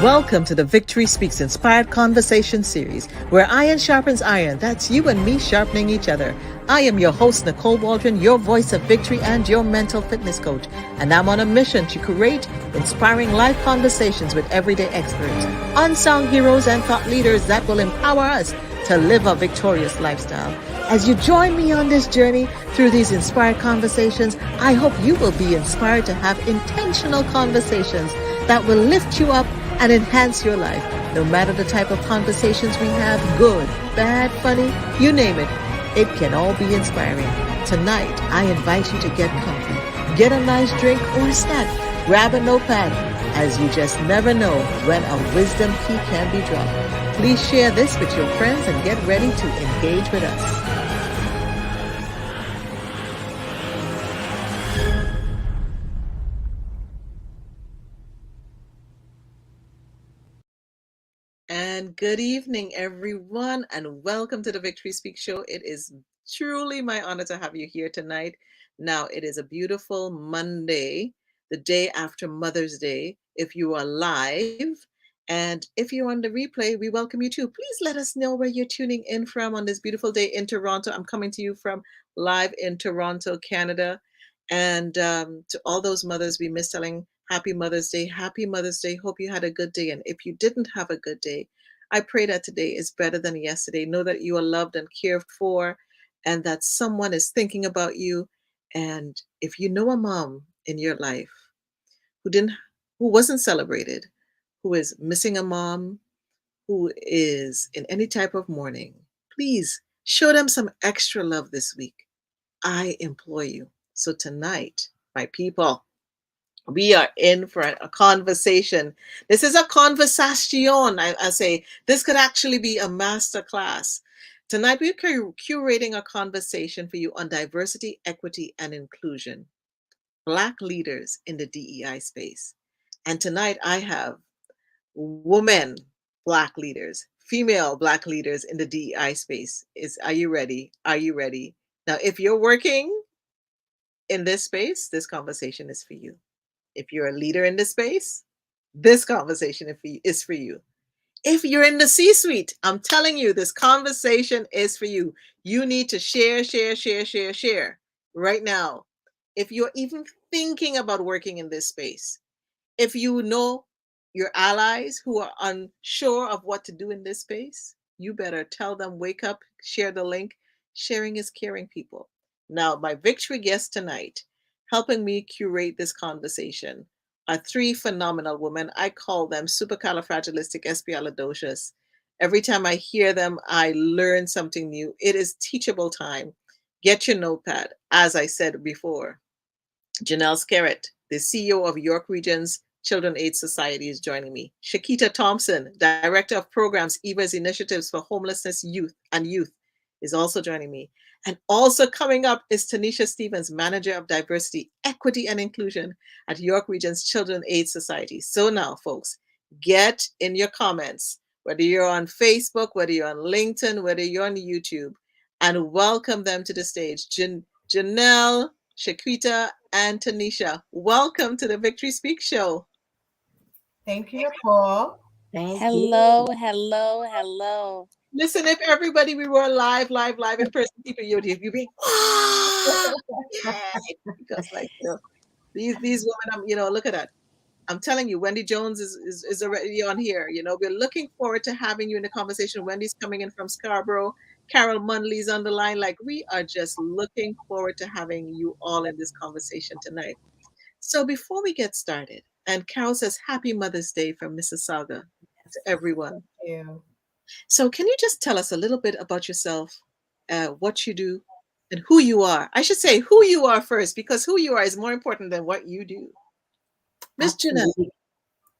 Welcome to the Victory Speaks Inspired Conversation series, where iron sharpens iron. That's you and me sharpening each other. I am your host, Nicole Waldron, your voice of victory and your mental fitness coach. And I'm on a mission to create inspiring life conversations with everyday experts, unsung heroes, and thought leaders that will empower us to live a victorious lifestyle. As you join me on this journey through these inspired conversations, I hope you will be inspired to have intentional conversations that will lift you up and enhance your life. No matter the type of conversations we have, good, bad, funny, you name it, it can all be inspiring. Tonight, I invite you to get comfy, get a nice drink or a snack, grab a notepad, as you just never know when a wisdom key can be dropped. Please share this with your friends and get ready to engage with us. And good evening, everyone, and welcome to the Victory Speak Show. It is truly my honor to have you here tonight. Now, it is a beautiful Monday, the day after Mother's Day. If you are live, and if you're on the replay, we welcome you too. Please let us know where you're tuning in from on this beautiful day in Toronto. I'm coming to you from live in Toronto, Canada. And to all those mothers, we miss telling Happy Mother's Day. Happy Mother's Day. Hope you had a good day. And if you didn't have a good day, I pray that today is better than yesterday. Know that you are loved and cared for and that someone is thinking about you. And if you know a mom in your life who wasn't celebrated, who is missing a mom, who is in any type of mourning, please show them some extra love this week. I implore you. So tonight, my people, we are in for a conversation. This is a conversation. I say this could actually be a master class. Tonight, we're curating a conversation for you on diversity, equity, and inclusion. Black leaders in the DEI space. And tonight, I have women Black leaders, female Black leaders in the DEI space. Are you ready? Are you ready? Now, if you're working in this space, this conversation is for you. If you're a leader in this space, this conversation is for you. If you're in the C-suite, I'm telling you, this conversation is for you. You need to share right now. If you're even thinking about working in this space, if you know your allies who are unsure of what to do in this space, you better tell them, wake up, share the link. Sharing is caring, people. Now, my victory guest tonight, helping me curate this conversation, are three phenomenal women. I call them supercalifragilisticexpialidocious. Every time I hear them, I learn something new. It is teachable time. Get your notepad. As I said before, Ginelle Skerritt, the CEO of York Region's Children Aid Society, is joining me. Shequita Thompson, Director of Programs, EVA's Initiatives for Homelessness Youth, is also joining me. And also coming up is Tinisha Stevens, Manager of Diversity, Equity, and Inclusion at York Region's Children Aid Society. So now, folks, get in your comments, whether you're on Facebook, whether you're on LinkedIn, whether you're on YouTube, and welcome them to the stage. Ginelle, Shequita, and Tinisha, welcome to the Victory Speak Show. Thank you, Nicole. Hello. Listen, if everybody we were live in person, people you'd be because like these women, look at that. I'm telling you, Wendy Jones is already on here. We're looking forward to having you in the conversation. Wendy's coming in from Scarborough. Carol Munley's on the line. Like, we are just looking forward to having you all in this conversation tonight. So before we get started, and Carol says, Happy Mother's Day from Mississauga to everyone. Thank you. So can you just tell us a little bit about yourself, what you do, and who you are? I should say who you are first, because who you are is more important than what you do. Miss Ginelle.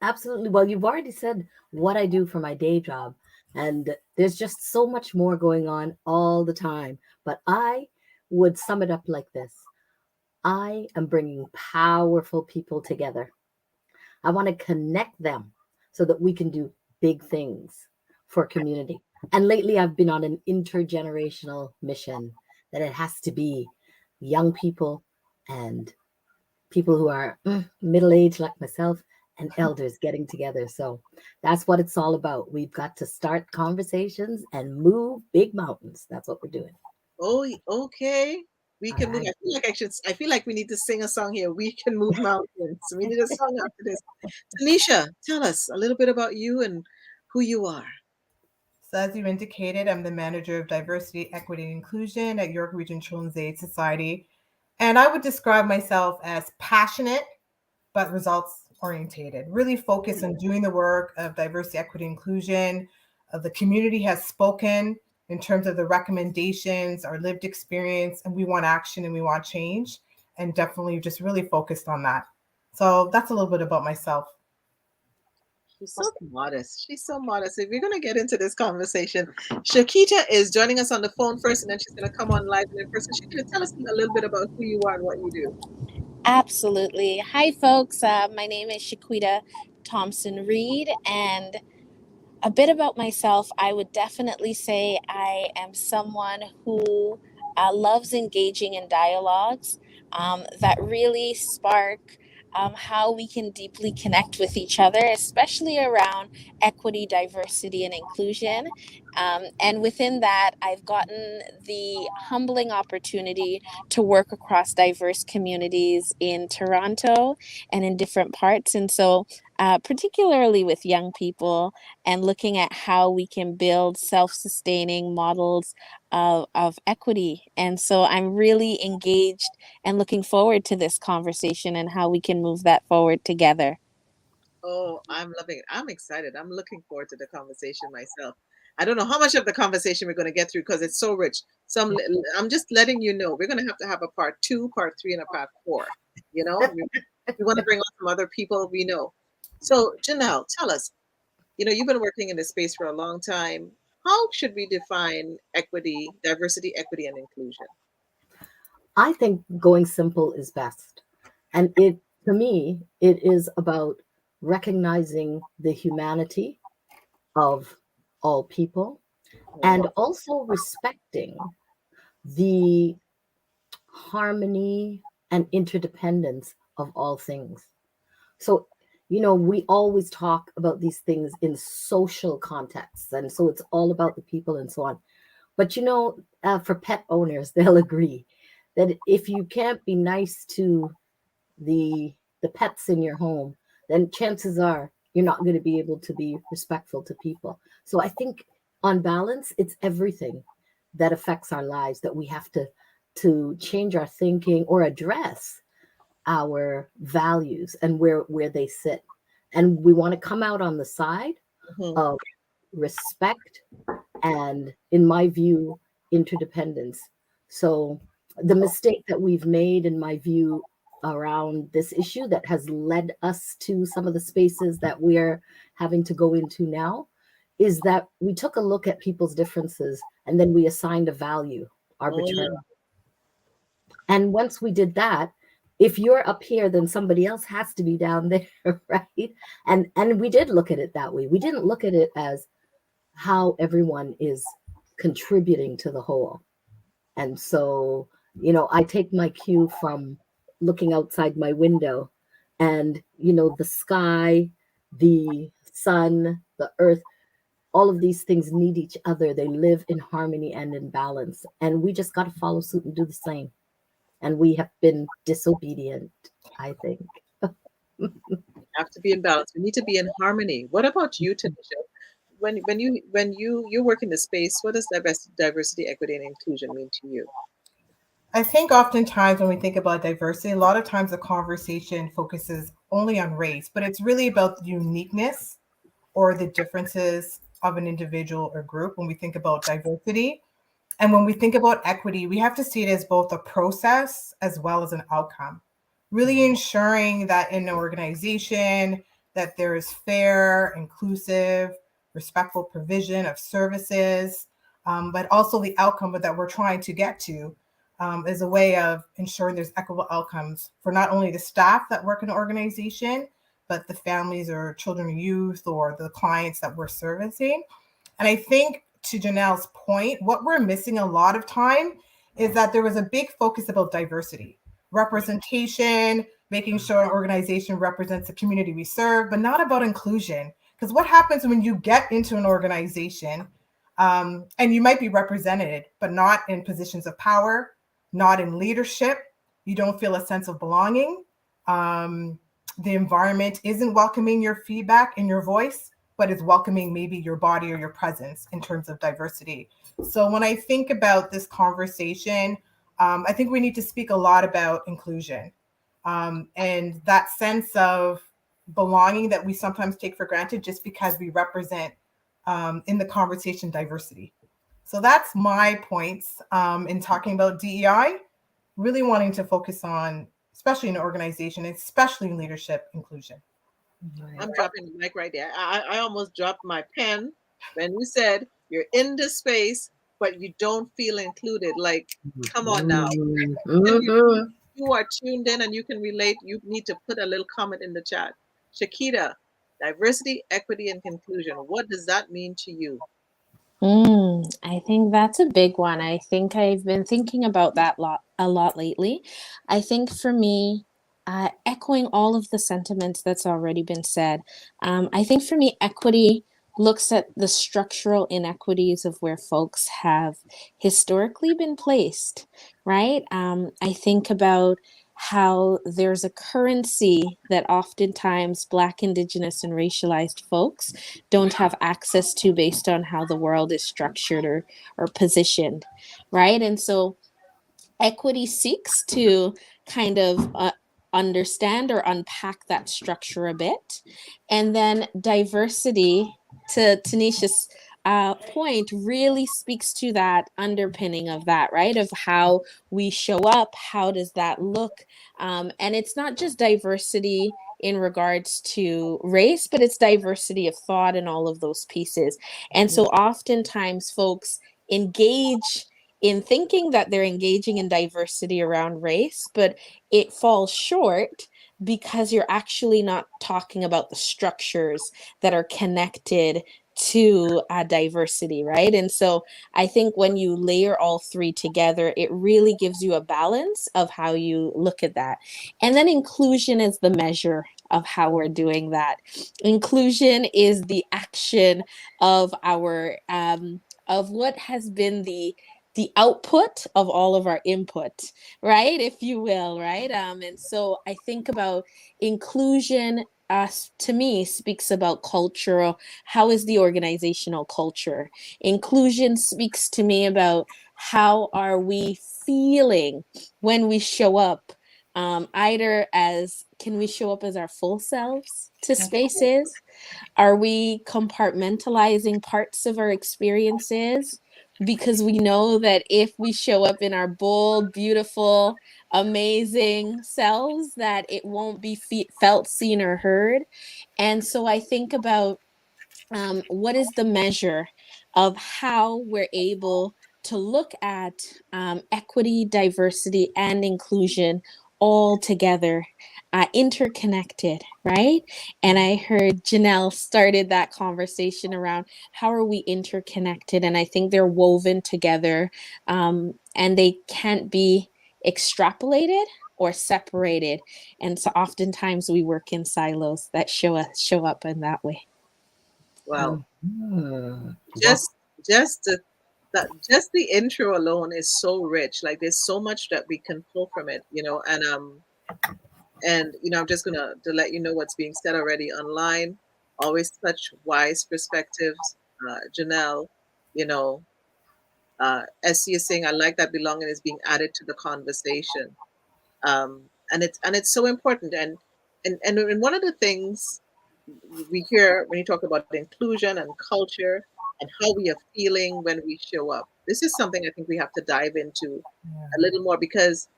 Absolutely. Well, you've already said what I do for my day job, and there's just so much more going on all the time. But I would sum it up like this. I am bringing powerful people together. I want to connect them so that we can do big things for community. And lately I've been on an intergenerational mission that it has to be young people and people who are middle-aged like myself and elders getting together. So that's what it's all about. We've got to start conversations and move big mountains. That's what we're doing. Oh, okay. We All can move. right. I feel like we need to sing a song here. We can move mountains. We need a song after this. Tanisha, tell us a little bit about you and who you are. So as you indicated, I'm the manager of diversity, equity, and inclusion at York Region Children's Aid Society. And I would describe myself as passionate, but results orientated, really focused on doing the work of diversity, equity, inclusion. The community has spoken in terms of the recommendations, our lived experience, and we want action and we want change, and definitely just really focused on that. So that's a little bit about myself. She's so modest. She's so modest. If we're going to get into this conversation, Shequita is joining us on the phone first, and then she's going to come on live and in person. Shequita, tell us a little bit about who you are and what you do. Absolutely. Hi, folks. My name is Shequita Thompson Reed, and a bit about myself, I would definitely say I am someone who loves engaging in dialogues that really spark how we can deeply connect with each other, especially around equity, diversity, and inclusion. And within that, I've gotten the humbling opportunity to work across diverse communities in Toronto and in different parts. And so, particularly with young people, and looking at how we can build self-sustaining models of equity. And so I'm really engaged and looking forward to this conversation and how we can move that forward together. Oh, I'm loving it. I'm excited. I'm looking forward to the conversation myself. I don't know how much of the conversation we're going to get through because it's so rich. So I'm just letting you know we're going to have a part 2, part 3, and a part 4. You know, we want to bring on some other people we know. So, Ginelle, tell us, you've been working in this space for a long time. How should we define equity, diversity, equity, and inclusion? I think going simple is best. And to me, it is about recognizing the humanity of all people and also respecting the harmony and interdependence of all things. So, we always talk about these things in social contexts. And so it's all about the people and so on. But, for pet owners, they'll agree that if you can't be nice to the pets in your home, then chances are you're not going to be able to be respectful to people. So I think on balance, it's everything that affects our lives that we have to change our thinking or address our values and where they sit. And we want to come out on the side of respect and, in my view, interdependence. So the mistake that we've made, in my view, around this issue that has led us to some of the spaces that we're having to go into now is that we took a look at people's differences and then we assigned a value arbitrarily. And once we did that, if you're up here, then somebody else has to be down there, right? And we did look at it that way. We didn't look at it as how everyone is contributing to the whole. And so, I take my cue from looking outside my window and, the sky, the sun, the earth, all of these things need each other. They live in harmony and in balance. And we just got to follow suit and do the same. And we have been disobedient, I think. Have to be in balance. We need to be in harmony. What about you, Tinisha? When you work in the space, what does diversity, equity, and inclusion mean to you? I think oftentimes when we think about diversity, a lot of times the conversation focuses only on race, but it's really about the uniqueness or the differences of an individual or group when we think about diversity. And when we think about equity, we have to see it as both a process as well as an outcome. Really ensuring that in an organization that there is fair, inclusive, respectful provision of services, but also the outcome that we're trying to get to is a way of ensuring there's equitable outcomes for not only the staff that work in the organization, but the families or children or youth or the clients that we're servicing. And I think to Ginelle's point, what we're missing a lot of time is that there was a big focus about diversity, representation, making sure an organization represents the community we serve, but not about inclusion. Because what happens when you get into an organization and you might be represented, but not in positions of power, not in leadership, you don't feel a sense of belonging. The environment isn't welcoming your feedback and your voice, but it's welcoming maybe your body or your presence in terms of diversity. So when I think about this conversation, I think we need to speak a lot about inclusion and that sense of belonging that we sometimes take for granted just because we represent in the conversation diversity. So that's my points in talking about DEI, really wanting to focus on, especially in an organization, especially in leadership inclusion. I'm dropping the mic right there. I almost dropped my pen when you said you're in the space, but you don't feel included. Like, come on now. You are tuned in and you can relate. You need to put a little comment in the chat. Shequita, diversity, equity, and inclusion. What does that mean to you? I think that's a big one. I think I've been thinking about that a lot lately. I think for me, echoing all of the sentiments that's already been said, I think for me, equity looks at the structural inequities of where folks have historically been placed, right? I think about how there's a currency that oftentimes Black, Indigenous, and racialized folks don't have access to based on how the world is structured or positioned, right? And so equity seeks to kind of understand or unpack that structure a bit. And then diversity, to Tanisha's point, really speaks to that underpinning of that, right? Of how we show up, how does that look? And it's not just diversity in regards to race, but it's diversity of thought and all of those pieces. And so oftentimes folks engage in thinking that they're engaging in diversity around race, but it falls short because you're actually not talking about the structures that are connected to diversity, right? And so I think when you layer all three together, it really gives you a balance of how you look at that. And then inclusion is the measure of how we're doing that. Inclusion is the action of our of what has been the output of all of our input, right? If you will, right? And so I think about inclusion, to me, speaks about cultural, how is the organizational culture? Inclusion speaks to me about how are we feeling when we show up, either as, can we show up as our full selves to spaces? Are we compartmentalizing parts of our experiences? Because we know that if we show up in our bold, beautiful, amazing selves, that it won't be felt, seen, or heard. And so I think about what is the measure of how we're able to look at equity, diversity, and inclusion all together, interconnected, right? And I heard Ginelle started that conversation around how are we interconnected, and I think they're woven together, and they can't be extrapolated or separated. And so oftentimes we work in silos that show up in that way. Wow. Just the intro alone is so rich. Like there's so much that we can pull from it, and I'm just gonna to let you know what's being said already online. Always such wise perspectives, Ginelle. As she is saying, I like that belonging is being added to the conversation, and it's so important. And one of the things we hear when you talk about inclusion and culture and how we are feeling when we show up. This is something I think we have to dive into a little more, because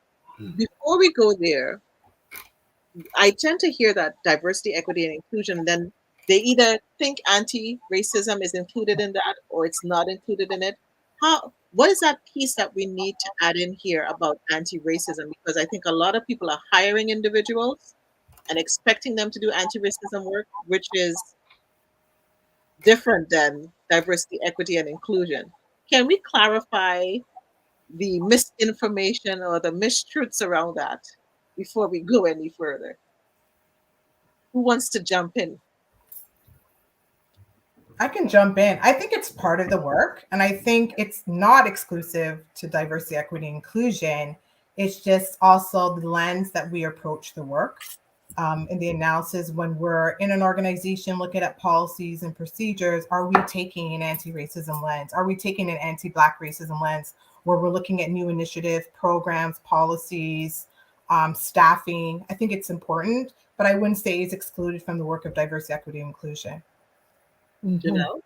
before we go there, I tend to hear that diversity, equity, and inclusion, then they either think anti-racism is included in that or it's not included in it. What is that piece that we need to add in here about anti-racism? Because I think a lot of people are hiring individuals and expecting them to do anti-racism work, which is different than diversity, equity, and inclusion. Can we clarify the misinformation or the mistruths around that? before we go any further? Who wants to jump in? I can jump in. I think it's part of the work, and I think it's not exclusive to diversity, equity, inclusion. It's just also the lens that we approach the work. In the analysis, when we're in an organization looking at policies and procedures, are we taking an anti-racism lens? Are we taking an anti-Black racism lens, where we're looking at new initiative programs, policies, staffing? I think it's important, but I wouldn't say it's excluded from the work of diversity, equity, and inclusion. Ginelle?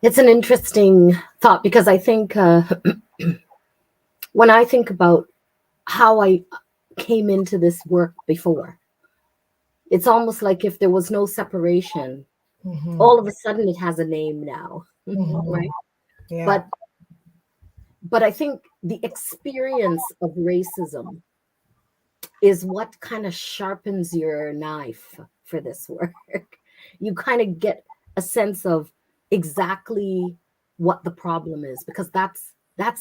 It's an interesting thought, because I think when I think about how I came into this work before, it's almost like if there was no separation, all of a sudden it has a name now, right? Yeah. But I think the experience of racism is what kind of sharpens your knife for this work. You kind of get a sense of exactly what the problem is, because that's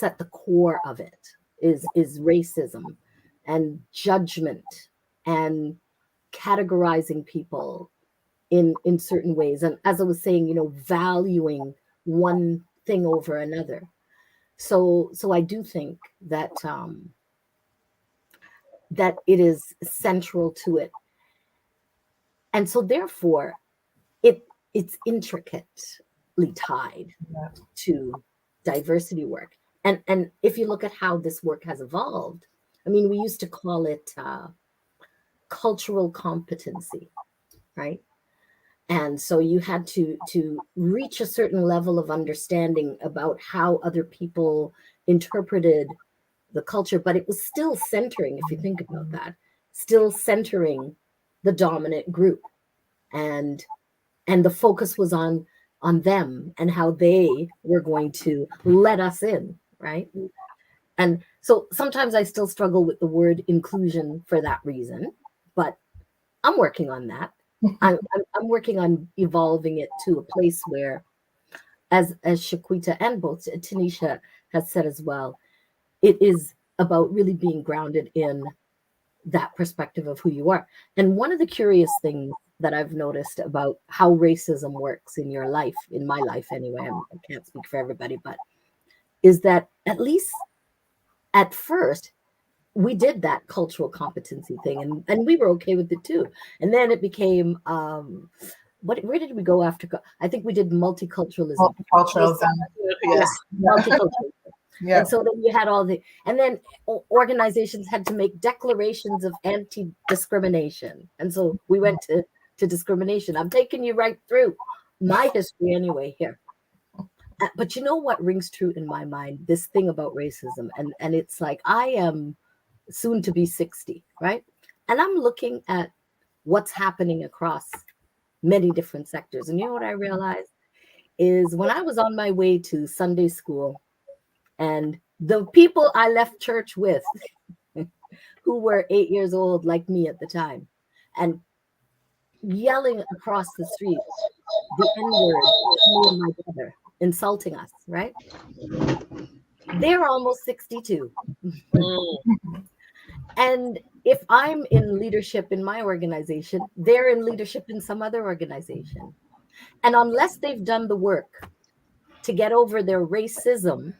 at the core of it, is racism and judgment and categorizing people in certain ways. And as I was saying, valuing one thing over another. So I do think that that it is central to it. And so therefore it's intricately tied to diversity work. And if you look at how this work has evolved, I mean, we used to call it cultural competency, right? And so you had to reach a certain level of understanding about how other people interpreted the culture, but it was still centering, if you think about that, still centering the dominant group. And the focus was on them and how they were going to let us in, right? And so sometimes I still struggle with the word inclusion for that reason, but I'm working on that. I'm working on evolving it to a place where, as Shequita and both Tinisha has said as well, it is about really being grounded in that perspective of who you are. And one of the curious things that I've noticed about how racism works in your life, in my life anyway, I can't speak for everybody, but is that at least at first, we did that cultural competency thing, and we were okay with it too. And then it became, where did we go after? I think we did multiculturalism. Yes. Multiculturalism. Yeah. And so then you had and then organizations had to make declarations of anti-discrimination. And so we went to discrimination. I'm taking you right through my history anyway here. But you know what rings true in my mind? This thing about racism. And it's like, I am soon to be 60, right? And I'm looking at what's happening across many different sectors. And you know what I realized is when I was on my way to Sunday school, and the people I left church with, who were 8 years old like me at the time, and yelling across the street the N-word to me and my brother, insulting us, right? They're almost 62. And if I'm in leadership in my organization, they're in leadership in some other organization. And unless they've done the work to get over their racism,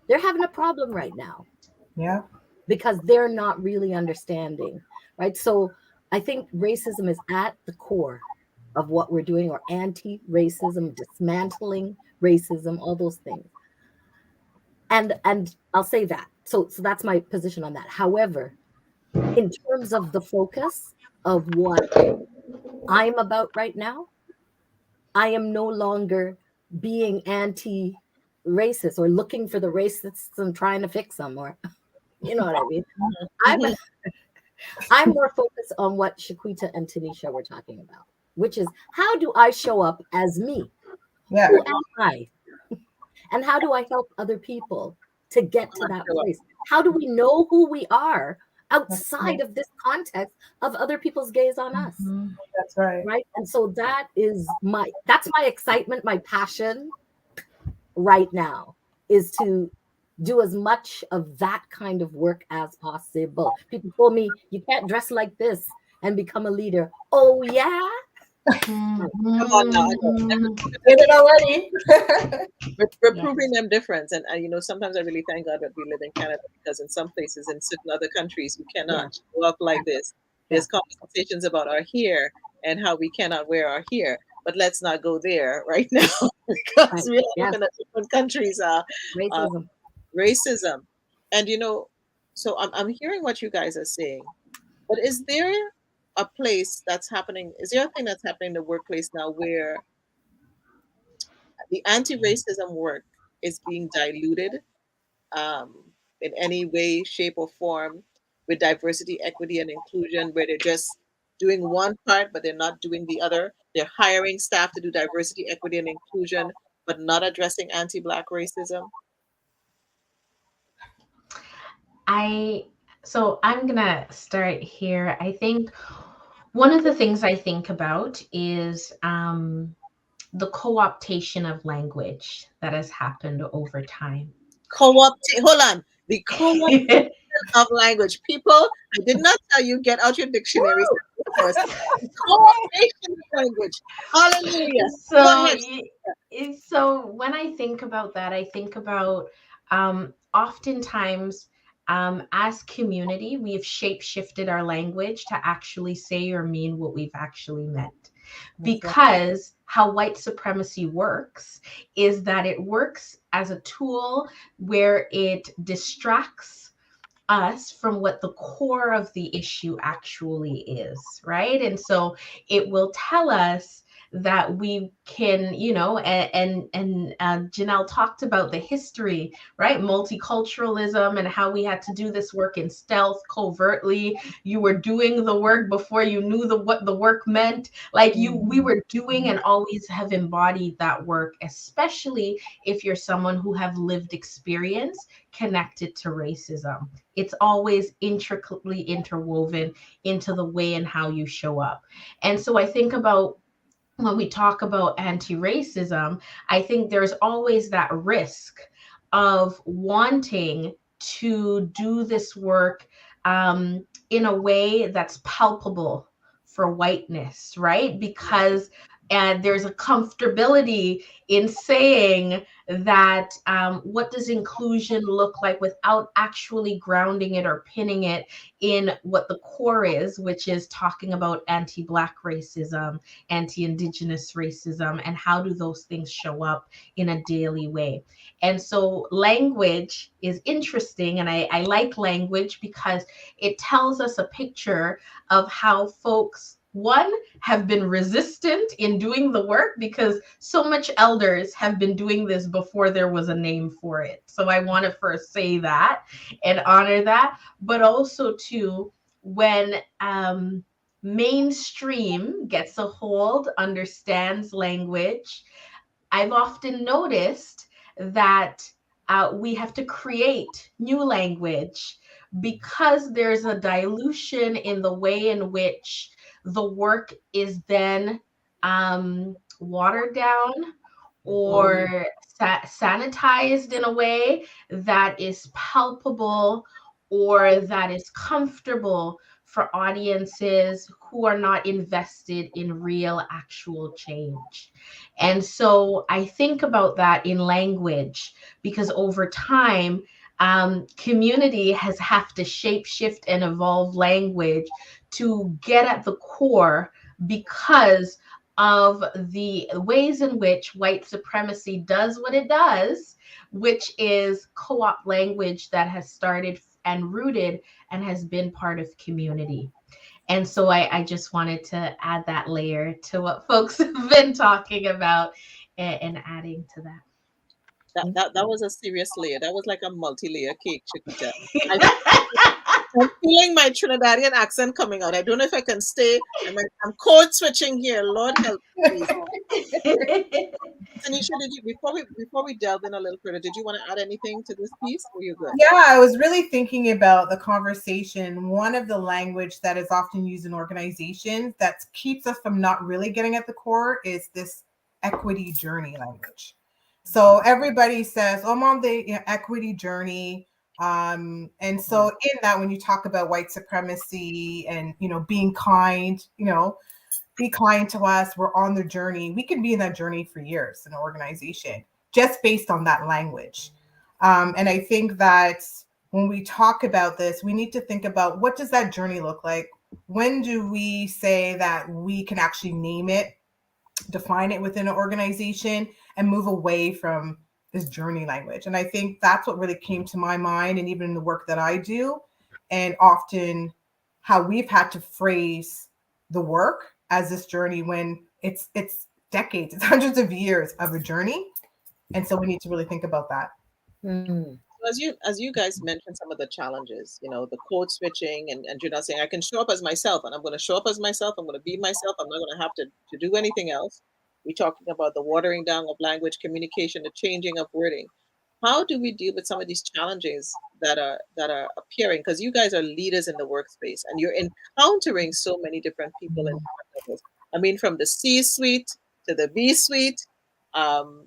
they're having a problem right now. Yeah. Because they're not really understanding, right? So I think racism is at the core of what we're doing, or anti-racism, dismantling racism, all those things. And I'll say that. So that's my position on that. However, in terms of the focus of what I'm about right now, I am no longer being anti-racist or looking for the racists and trying to fix them, or you know what I mean? I'm more focused on what Shequita and Tinisha were talking about, which is, how do I show up as me? Yeah. Who am I? And how do I help other people to get to that place? How do we know who we are outside of this context of other people's gaze on us? That's right. Right. And so that's my excitement, my passion right now, is to do as much of that kind of work as possible. People told me, you can't dress like this and become a leader. Oh, yeah? Come on now, I know. Did it already. We're Yes. proving them difference, and you know, sometimes I really thank God that we live in Canada, because in some places, in certain other countries, you cannot show up like this. There's conversations about our hair and how we cannot wear our hair, but let's not go there right now because Right. we're Yes. looking at different countries' Racism. racism, and you know, so I'm hearing what you guys are saying, but is there a place that's happening? Is there a thing that's happening in the workplace now where the anti-racism work is being diluted in any way, shape, or form with diversity, equity, and inclusion, where they're just doing one part, but they're not doing the other. They're hiring staff to do diversity, equity, and inclusion, but not addressing anti-Black racism. So I'm gonna start here. I think one of the things I think about is the co-optation of language that has happened over time. Hold on. The co-optation of language. People, I did not tell you get out your dictionaries first. Co-optation of language. Hallelujah. Go ahead. So when I think about that, I think about oftentimes as community, we have shape-shifted our language to actually say or mean what we've actually meant. Because how white supremacy works is that it works as a tool where it distracts us from what the core of the issue actually is, right? And so it will tell us that we can, you know, and Ginelle talked about the history, right? Multiculturalism and how we had to do this work in stealth, covertly. You were doing the work before you knew what the work meant. Like we were doing and always have embodied that work, especially if you're someone who have lived experience connected to racism. It's always intricately interwoven into the way and how you show up. And so I think about when we talk about anti-racism, I think there's always that risk of wanting to do this work in a way that's palpable for whiteness, right? Because there's a comfortability in saying that what does inclusion look like without actually grounding it or pinning it in what the core is, which is talking about anti-Black racism, anti-Indigenous racism, and how do those things show up in a daily way. And so language is interesting, and I like language because it tells us a picture of how folks, one, have been resistant in doing the work because so much elders have been doing this before there was a name for it. So I want to first say that and honor that, but also too, when mainstream gets a hold, understands language, I've often noticed that we have to create new language because there's a dilution in the way in which the work is then watered down or sanitized in a way that is palpable or that is comfortable for audiences who are not invested in real actual change. And so I think about that in language because over time, community has have to shape shift and evolve language to get at the core because of the ways in which white supremacy does what it does, which is co-op language that has started and rooted and has been part of community. And so I just wanted to add that layer to what folks have been talking about and adding to that. That was a serious layer. That was like a multi-layer cake, Shequita. I'm feeling my Trinidadian accent coming out. I don't know if I can stay. I'm code switching here. Lord help me. Tanisha, before we delve in a little further, did you want to add anything to this piece? Or you good? Yeah, I was really thinking about the conversation. One of the language that is often used in organizations that keeps us from not really getting at the core is this equity journey language. So everybody says, "Oh, I'm on the equity journey." And so in that, when you talk about white supremacy and being kind, be kind to us. We're on the journey. We can be in that journey for years in an organization just based on that language. And I think that when we talk about this, we need to think about what does that journey look like? When do we say that we can actually name it, define it within an organization, and move away from this journey language? And I think that's what really came to my mind, and even in the work that I do, and often how we've had to phrase the work as this journey when it's decades, it's hundreds of years of a journey. And so we need to really think about that. Mm. As you guys mentioned some of the challenges, the code switching and you're not saying I can show up as myself and I'm going to show up as myself. I'm going to be myself. I'm not going to have to do anything else. We're talking about the watering down of language, communication, the changing of wording. How do we deal with some of these challenges that are appearing? Because you guys are leaders in the workspace and you're encountering so many different people in levels. I mean, from the C-suite to the B-suite,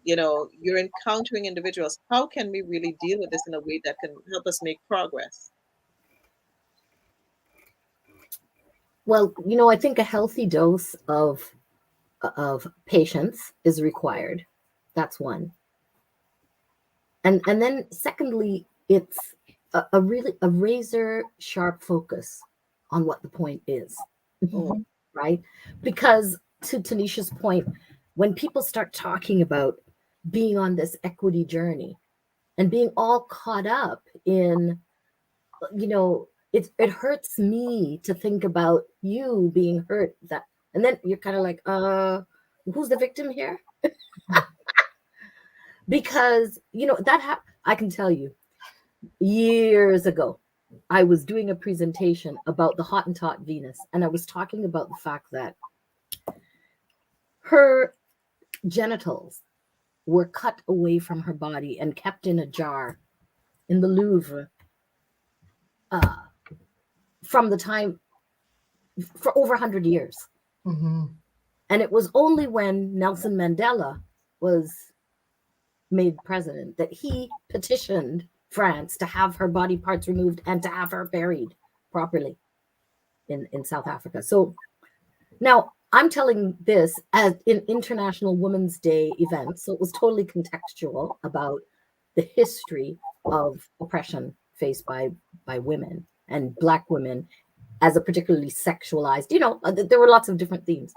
you're encountering individuals. How can we really deal with this in a way that can help us make progress? Well, I think a healthy dose of patience is required. That's one. And then secondly, it's a really a razor sharp focus on what the point is, right? Because to Tanisha's point, when people start talking about being on this equity journey and being all caught up in, it hurts me to think about you being hurt, that, and then you're kind of like, who's the victim here? Because I can tell you, years ago, I was doing a presentation about the Hottentot Venus, and I was talking about the fact that her genitals were cut away from her body and kept in a jar in the Louvre from the time for over 100 years. Mm-hmm. And it was only when Nelson Mandela was made president that he petitioned France to have her body parts removed and to have her buried properly in South Africa. So now I'm telling this as an International Women's Day event. So it was totally contextual about the history of oppression faced by women and Black women as a particularly sexualized, there were lots of different themes.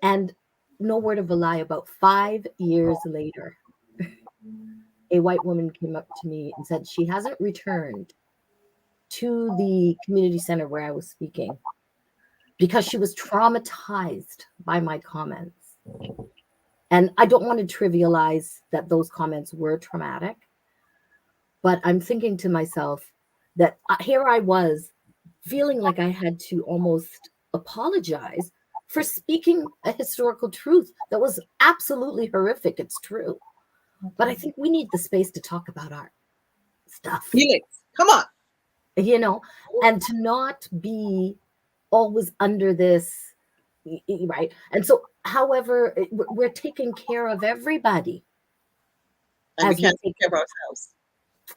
And no word of a lie, about 5 years later, a white woman came up to me and said she hasn't returned to the community center where I was speaking because she was traumatized by my comments. And I don't want to trivialize that those comments were traumatic, but I'm thinking to myself that here I was feeling like I had to almost apologize for speaking a historical truth that was absolutely horrific. It's true. But I think we need the space to talk about our stuff. Felix, come on. And to not be always under this, right? And so, however, we're taking care of everybody. And we can't take care of ourselves.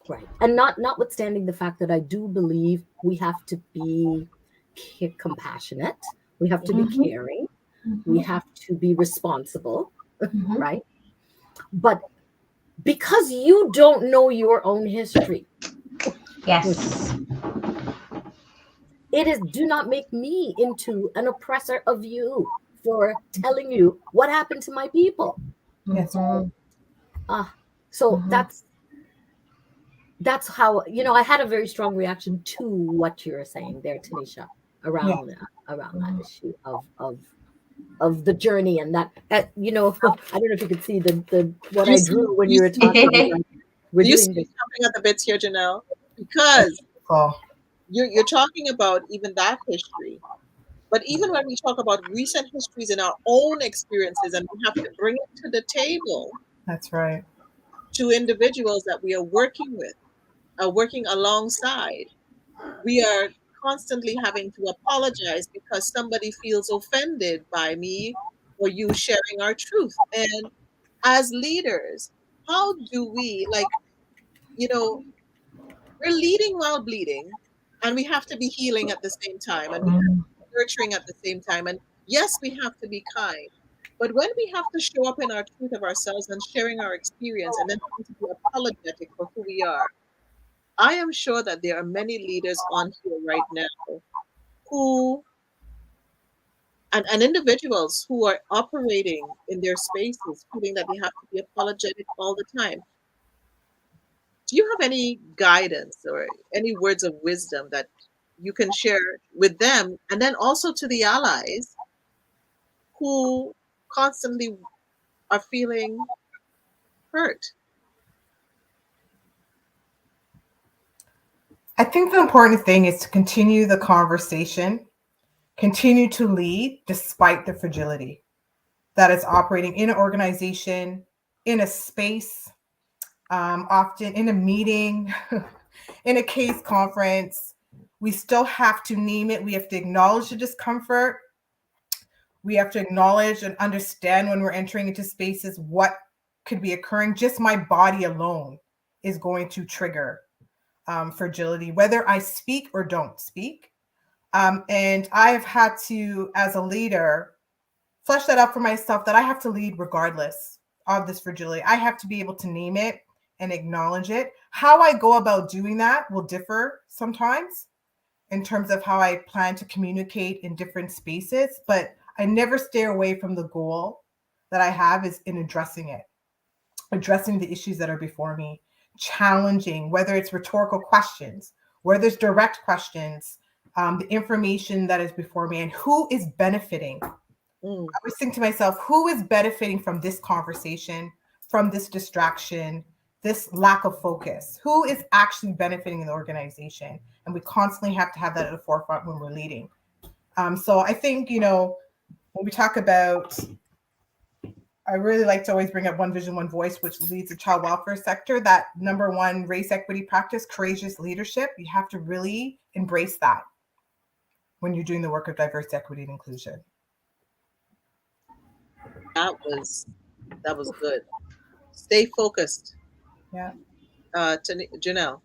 Right. And notwithstanding the fact that I do believe we have to be compassionate, we have to be caring, we have to be responsible, right? But because you don't know your own history. Yes. It is, do not make me into an oppressor of you for telling you what happened to my people. Yes. So that's how, I had a very strong reaction to what you're saying there, Tinisha, around that issue of the journey, and that, I don't know if you could see the what I drew when you were talking. Do you see something at the bits here, Ginelle? Because you're talking about even that history, but even when we talk about recent histories in our own experiences, and we have to bring it to the table. That's right. To individuals that we are working with, working alongside, we are constantly having to apologize because somebody feels offended by me or you sharing our truth. And as leaders, how do we, like, you know, we're leading while bleeding, and we have to be healing at the same time, and we have to be nurturing at the same time. And yes, we have to be kind. But when we have to show up in our truth of ourselves and sharing our experience and then having to be apologetic for who we are, I am sure that there are many leaders on here right now who, and individuals who are operating in their spaces feeling that they have to be apologetic all the time. Do you have any guidance or any words of wisdom that you can share with them, and then also to the allies who constantly are feeling hurt? I think the important thing is to continue the conversation, continue to lead despite the fragility that is operating in an organization, in a space, often in a meeting, in a case conference. We still have to name it. We have to acknowledge the discomfort. We have to acknowledge and understand when we're entering into spaces what could be occurring. Just my body alone is going to trigger fragility, whether I speak or don't speak. And I have had to, as a leader, flesh that out for myself that I have to lead regardless of this fragility. I have to be able to name it and acknowledge it. How I go about doing that will differ sometimes in terms of how I plan to communicate in different spaces, but I never stay away from the goal that I have is in addressing it, addressing the issues that are before me, challenging, whether it's rhetorical questions, whether it's direct questions, the information that is before me, and who is benefiting. I always think to myself, who is benefiting from this conversation, from this distraction, this lack of focus? Who is actually benefiting in the organization? And we constantly have to have that at the forefront when we're leading. So I think, when we talk about, I really like to always bring up One Vision, One Voice, which leads the child welfare sector, that number one race equity practice, courageous leadership. You have to really embrace that when you're doing the work of diversity, equity, and inclusion. That was good. Stay focused. Yeah. Ginelle.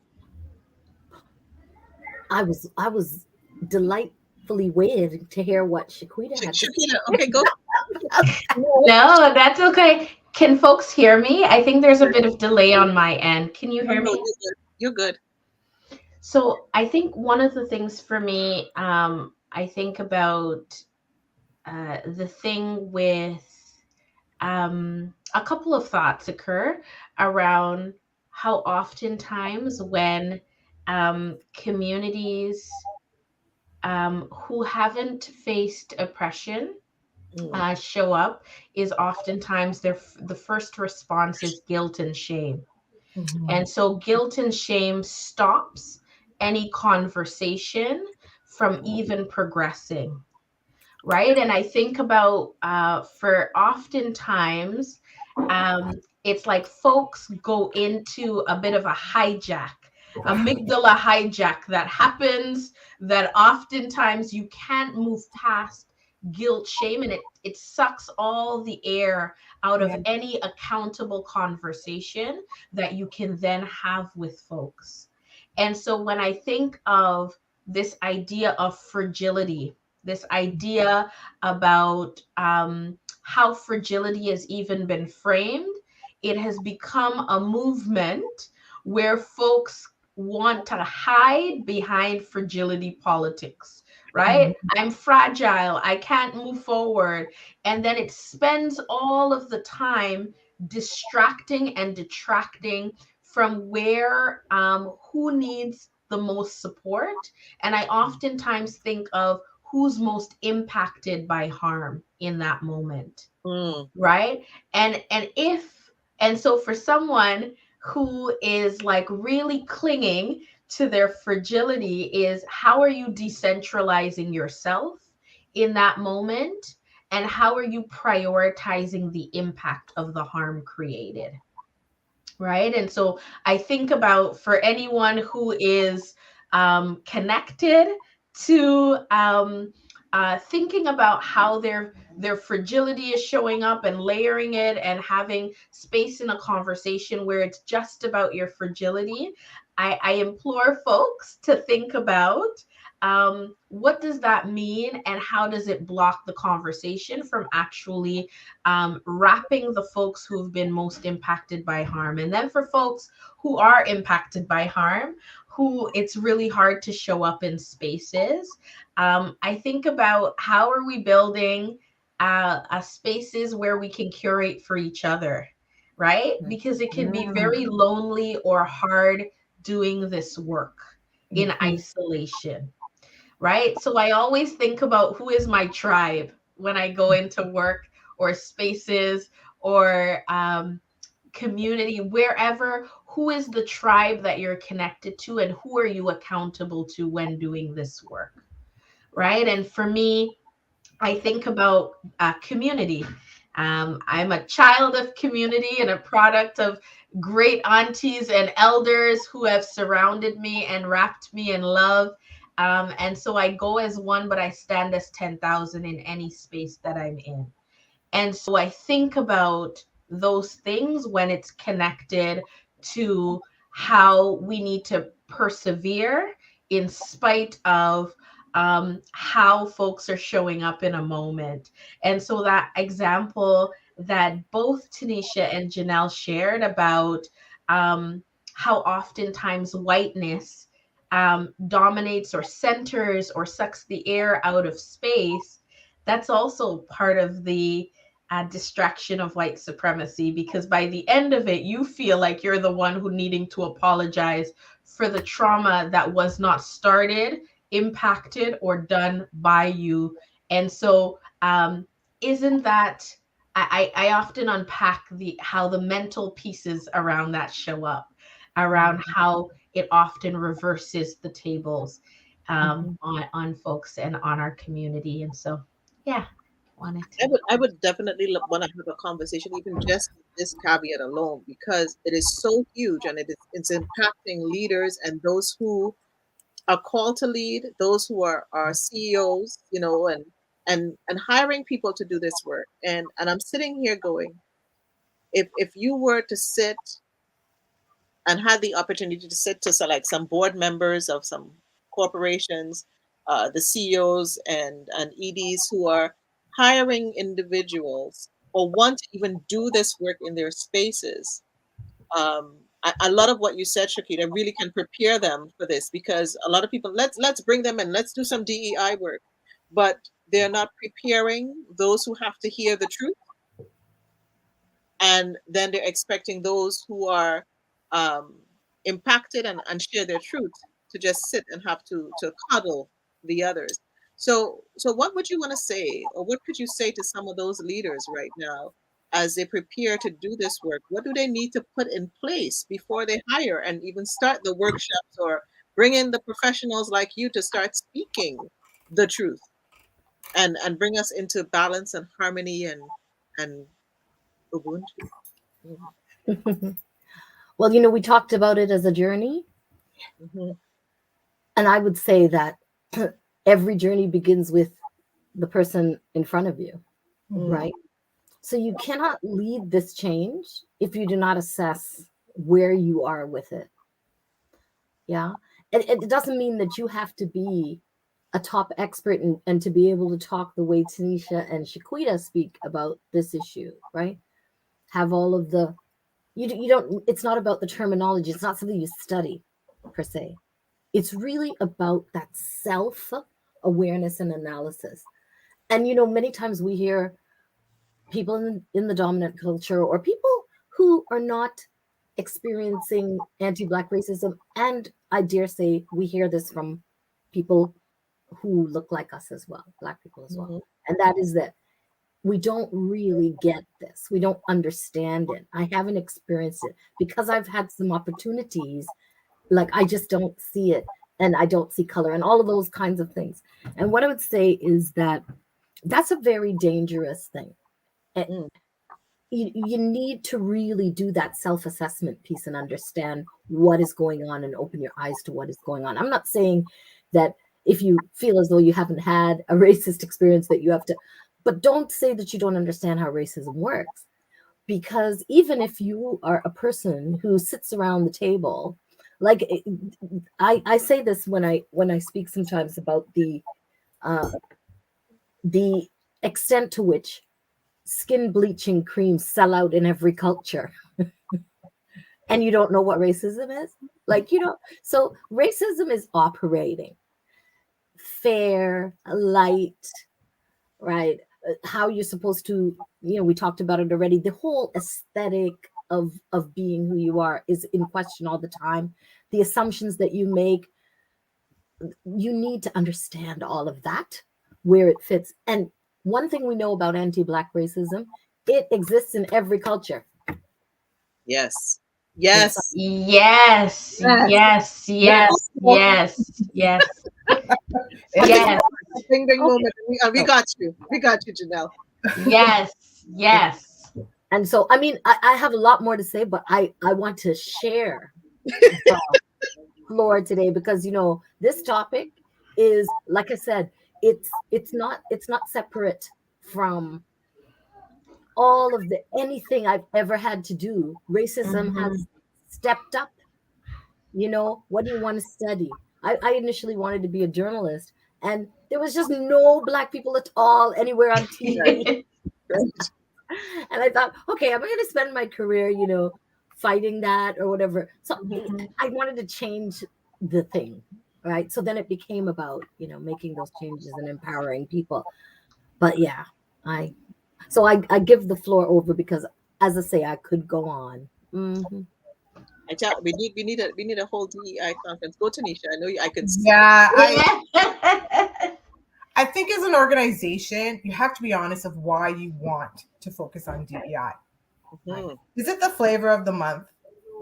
I was delightfully waiting to hear what Shequita had to say. Shequita, okay, go. No, that's okay. Can folks hear me? I think there's a bit of delay on my end. Can you hear me? You're good. So I think one of the things for me, I think about the thing with a couple of thoughts occur around how oftentimes when communities who haven't faced oppression show up, is oftentimes the first response is guilt and shame. Mm-hmm. And so guilt and shame stops any conversation from even progressing, right? And I think about for oftentimes it's like folks go into a bit of a hijack, amygdala hijack that happens, that oftentimes you can't move past guilt, shame, and it sucks all the air out of any accountable conversation that you can then have with folks. And so when I think of this idea of fragility, this idea about how fragility has even been framed, it has become a movement where folks want to hide behind fragility politics, right? Mm-hmm. I'm fragile, I can't move forward. And then it spends all of the time distracting and detracting from where, who needs the most support. And I oftentimes think of who's most impacted by harm in that moment, right? And so for someone who is like really clinging to their fragility, is how are you decentralizing yourself in that moment? And how are you prioritizing the impact of the harm created? Right. And so I think about, for anyone who is connected to thinking about how their fragility is showing up and layering it and having space in a conversation where it's just about your fragility, I implore folks to think about what does that mean and how does it block the conversation from actually wrapping the folks who've been most impacted by harm. And then for folks who are impacted by harm, who it's really hard to show up in spaces, I think about how are we building spaces where we can curate for each other, right? Because it can be very lonely or hard doing this work in isolation, right? So I always think about who is my tribe when I go into work or spaces or community, wherever. Who is the tribe that you're connected to and who are you accountable to when doing this work, right? And for me, I think about community. I'm a child of community and a product of great aunties and elders who have surrounded me and wrapped me in love. And so I go as one, but I stand as 10,000 in any space that I'm in. And so I think about those things when it's connected to how we need to persevere in spite of how folks are showing up in a moment. And so that example that both Tinisha and Ginelle shared about how oftentimes whiteness dominates or centers or sucks the air out of space, that's also part of the distraction of white supremacy, because by the end of it, you feel like you're the one who needing to apologize for the trauma that was not started, impacted, or done by you. And so isn't that, I often unpack how the mental pieces around that show up, around how it often reverses the tables on folks and on our community. And so, yeah. I would definitely want to have a conversation, even just with this caveat alone, because it is so huge and it's impacting leaders and those who are called to lead, those who are CEOs, and hiring people to do this work. And I'm sitting here going, if you were to sit and had the opportunity to sit to select some board members of some corporations, the CEOs and EDs who are hiring individuals or want to even do this work in their spaces. A lot of what you said, Shequita, really can prepare them for this, because a lot of people, let's bring them in, let's do some DEI work, but they're not preparing those who have to hear the truth, and then they're expecting those who are um, impacted and share their truth to just sit and have to coddle the others. So what would you want to say, or what could you say to some of those leaders right now as they prepare to do this work? What do they need to put in place before they hire and even start the workshops, or bring in the professionals like you to start speaking the truth and bring us into balance and harmony and Ubuntu? Mhm. Well, we talked about it as a journey. Mhm. And I would say that every journey begins with the person in front of you, right? So you cannot lead this change if you do not assess where you are with it. Yeah. And it doesn't mean that you have to be a top expert and to be able to talk the way Tinisha and Shequita speak about this issue, right? Have all of the, you don't, it's not about the terminology. It's not something you study per se. It's really about that self-awareness and analysis. And, many times we hear people in the dominant culture or people who are not experiencing anti-Black racism. And I dare say we hear this from people who look like us as well, Black people as well. Mhm. And that is that we don't really get this. We don't understand it. I haven't experienced it because I've had some opportunities. Like I just don't see it, and I don't see color and all of those kinds of things. And what I would say is that that's a very dangerous thing. Mm. You need to really do that self-assessment piece and understand what is going on and open your eyes to what is going on. I'm not saying that if you feel as though you haven't had a racist experience that you have to, but don't say that you don't understand how racism works. Because even if you are a person who sits around the table, like I say this when I speak sometimes about the extent to which skin bleaching creams sell out in every culture, and you don't know what racism is, like, you know. So racism is operating fair, light, right? How you're supposed to, you know, we talked about it already. The whole aesthetic of being who you are is in question all the time. The assumptions that you make, you need to understand all of that, where it fits. And one thing we know about anti-Black racism, it exists in every culture. Yes. Yes. Yes, yes, yes, yes, yes. Yes. Ding ding moment. We got you. We got you, Ginelle. Yes, yes. And so, I mean, I have a lot more to say, but I want to share the floor today, because, you know, this topic is, like I said, it's not separate from all of the anything I've ever had to do. Racism has stepped up. You know, what do you want to study? I initially wanted to be a journalist, and there was just no Black people at all anywhere on TV. And I thought, okay, I'm going to spend my career, you know, fighting that or whatever. So I wanted to change the thing, right? So then it became about, you know, making those changes and empowering people. But yeah, I give the floor over, because, as I say, I could go on. We need a whole DEI conference. Go, Tinisha. I know I could see. Yeah, I think as an organization, you have to be honest of why you want to focus on DEI. Right? Is it the flavor of the month?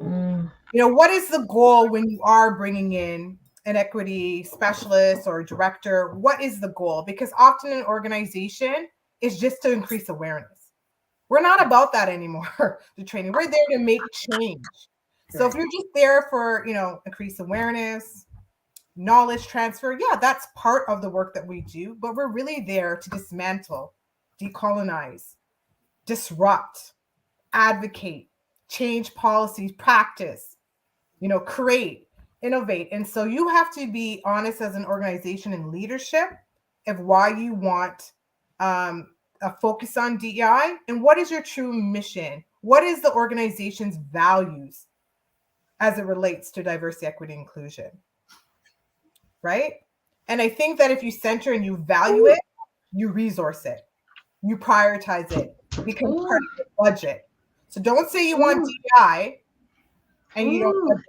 You know, what is the goal when you are bringing in an equity specialist or a director? What is the goal? Because often an organization is just to increase awareness. We're not about that anymore, the training. We're there to make change. So if you're just there for, you know, increase awareness, knowledge transfer, yeah, that's part of the work that we do, but we're really there to dismantle, decolonize, disrupt, advocate, change policies, practice, you know, create, innovate. And so you have to be honest as an organization and leadership of why you want a focus on DEI, and what is your true mission? What is the organization's values as it relates to diversity, equity, inclusion? Right? And I think that if you center and you value it, you resource it, you prioritize it, it becomes part of your budget. So don't say you want DEI and you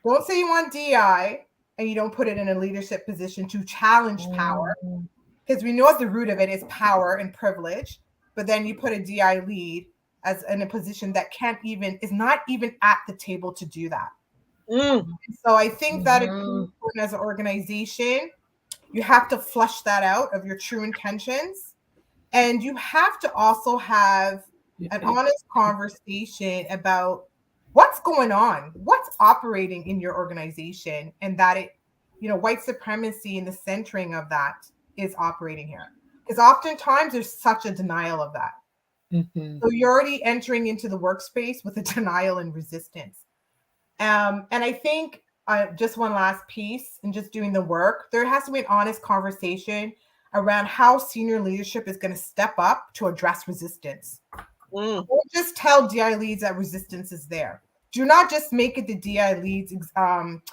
don't say you want DEI and you don't put it in a leadership position to challenge power, because we know at the root of it is power and privilege. But then you put a DEI lead as in a position that is not even at the table to do that. So I think that it's important as an organization. You have to flush that out of your true intentions. And you have to also have an honest conversation about what's going on, what's operating in your organization, and that it, you know, white supremacy and the centering of that is operating here. Because oftentimes there's such a denial of that. So you're already entering into the workspace with a denial and resistance. And I think just one last piece, and just doing the work, there has to be an honest conversation around how senior leadership is going to step up to address resistance. Don't just tell DI leads that resistance is there. Do not just make it the DI leads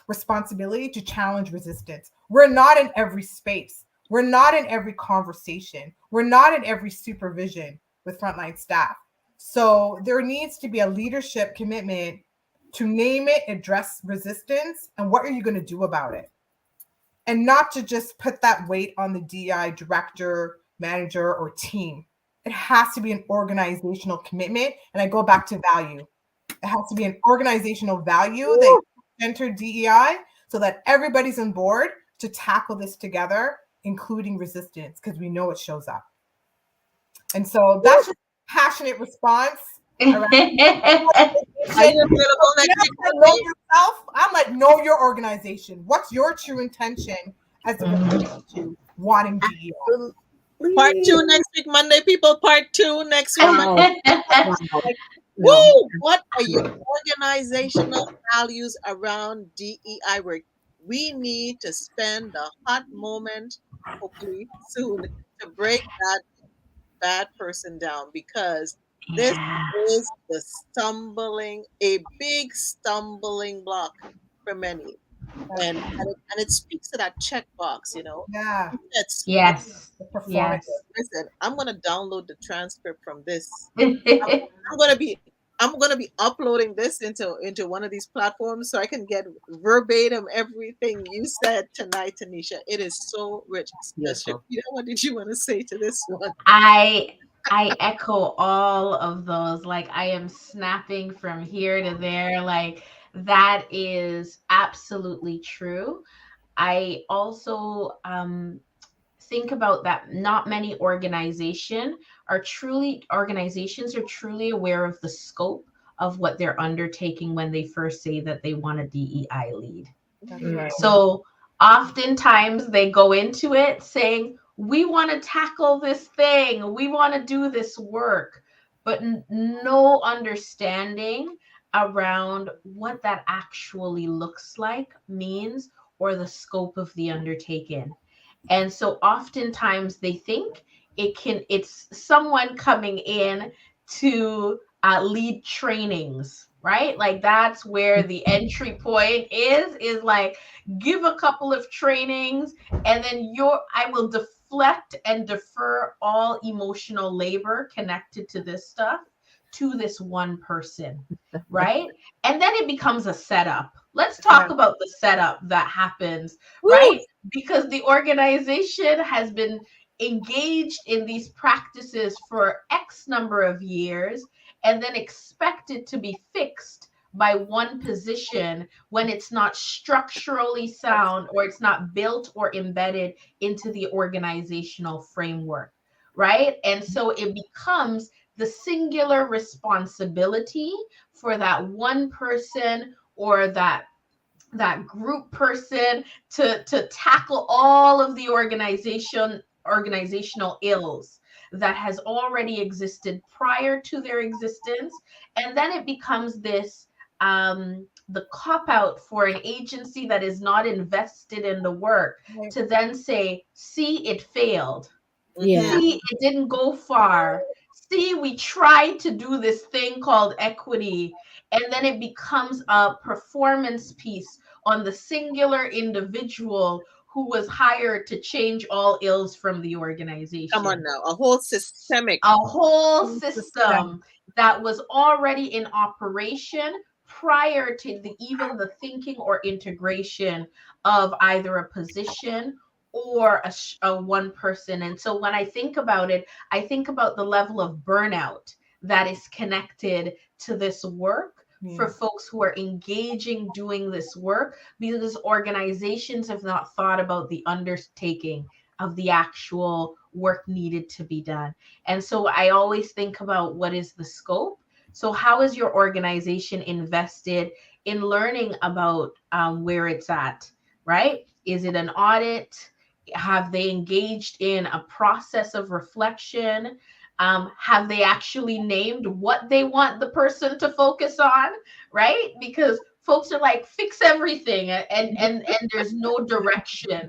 responsibility to challenge resistance. We're not in every space. We're not in every conversation. We're not in every supervision with frontline staff. So there needs to be a leadership commitment to name it, address resistance, and what are you going to do about it? And not to just put that weight on the DI director, manager, or team. It has to be an organizational commitment. And I go back to value. It has to be an organizational value that enter DEI so that everybody's on board to tackle this together, including resistance, because we know it shows up. And so that's just a passionate response. Around Are you available next week? Know yourself. I'm like, know your organization. What's your true intention as opposed to wanting DEI. Part 2 next week, Monday, people. Part 2 next week. Wow. Wow. No. Woo! What are your No. organizational values around DEI work? We need to spend a hot moment, hopefully soon, to break that bad person down, because this is a big stumbling block for many. And it speaks to that checkbox, Yeah, It's, Yes. the performative. Yes. listen, I'm gonna download the transcript from this. Yes. I'm gonna be uploading this into one of these platforms so I can get verbatim everything you said tonight, Tanisha. It is so rich. Beautiful. What did you want to say to this one? I echo all of those. Like, I am snapping from here to there. Like, that is absolutely true. I also think about that not many organizations are truly aware of the scope of what they're undertaking when they first say that they want a DEI lead. Right. So oftentimes they go into it saying, we want to tackle this thing, we want to do this work, but no understanding around what that actually looks like, means, or the scope of the undertaking. And so oftentimes they think it's someone coming in to lead trainings, right? Like, that's where the entry point is like, give a couple of trainings and then I will deflect and defer all emotional labor connected to this stuff to this one person, right? And then it becomes a setup. Let's talk about the setup that happens, right? Because the organization has been engaged in these practices for X number of years and then expected to be fixed by one position when it's not structurally sound, or it's not built or embedded into the organizational framework, right? And so it becomes the singular responsibility for that one person or that group person to tackle all of the organizational ills that has already existed prior to their existence. And then it becomes this the cop out for an agency that is not invested in the work to then say, see, it failed. Yeah. See, it didn't go far. See, we tried to do this thing called equity, and then it becomes a performance piece on the singular individual who was hired to change all ills from the organization. Come on now, a whole system that was already in operation prior to even the thinking or integration of either a position or a one person. And so when I think about it, I think about the level of burnout that is connected to this work for folks who are engaging doing this work, because organizations have not thought about the undertaking of the actual work needed to be done. And so I always think about, what is the scope? So how is your organization invested in learning about where it's at, right? Is it an audit? Have they engaged in a process of reflection? Have they actually named what they want the person to focus on, right? Because folks are like, fix everything, and there's no direction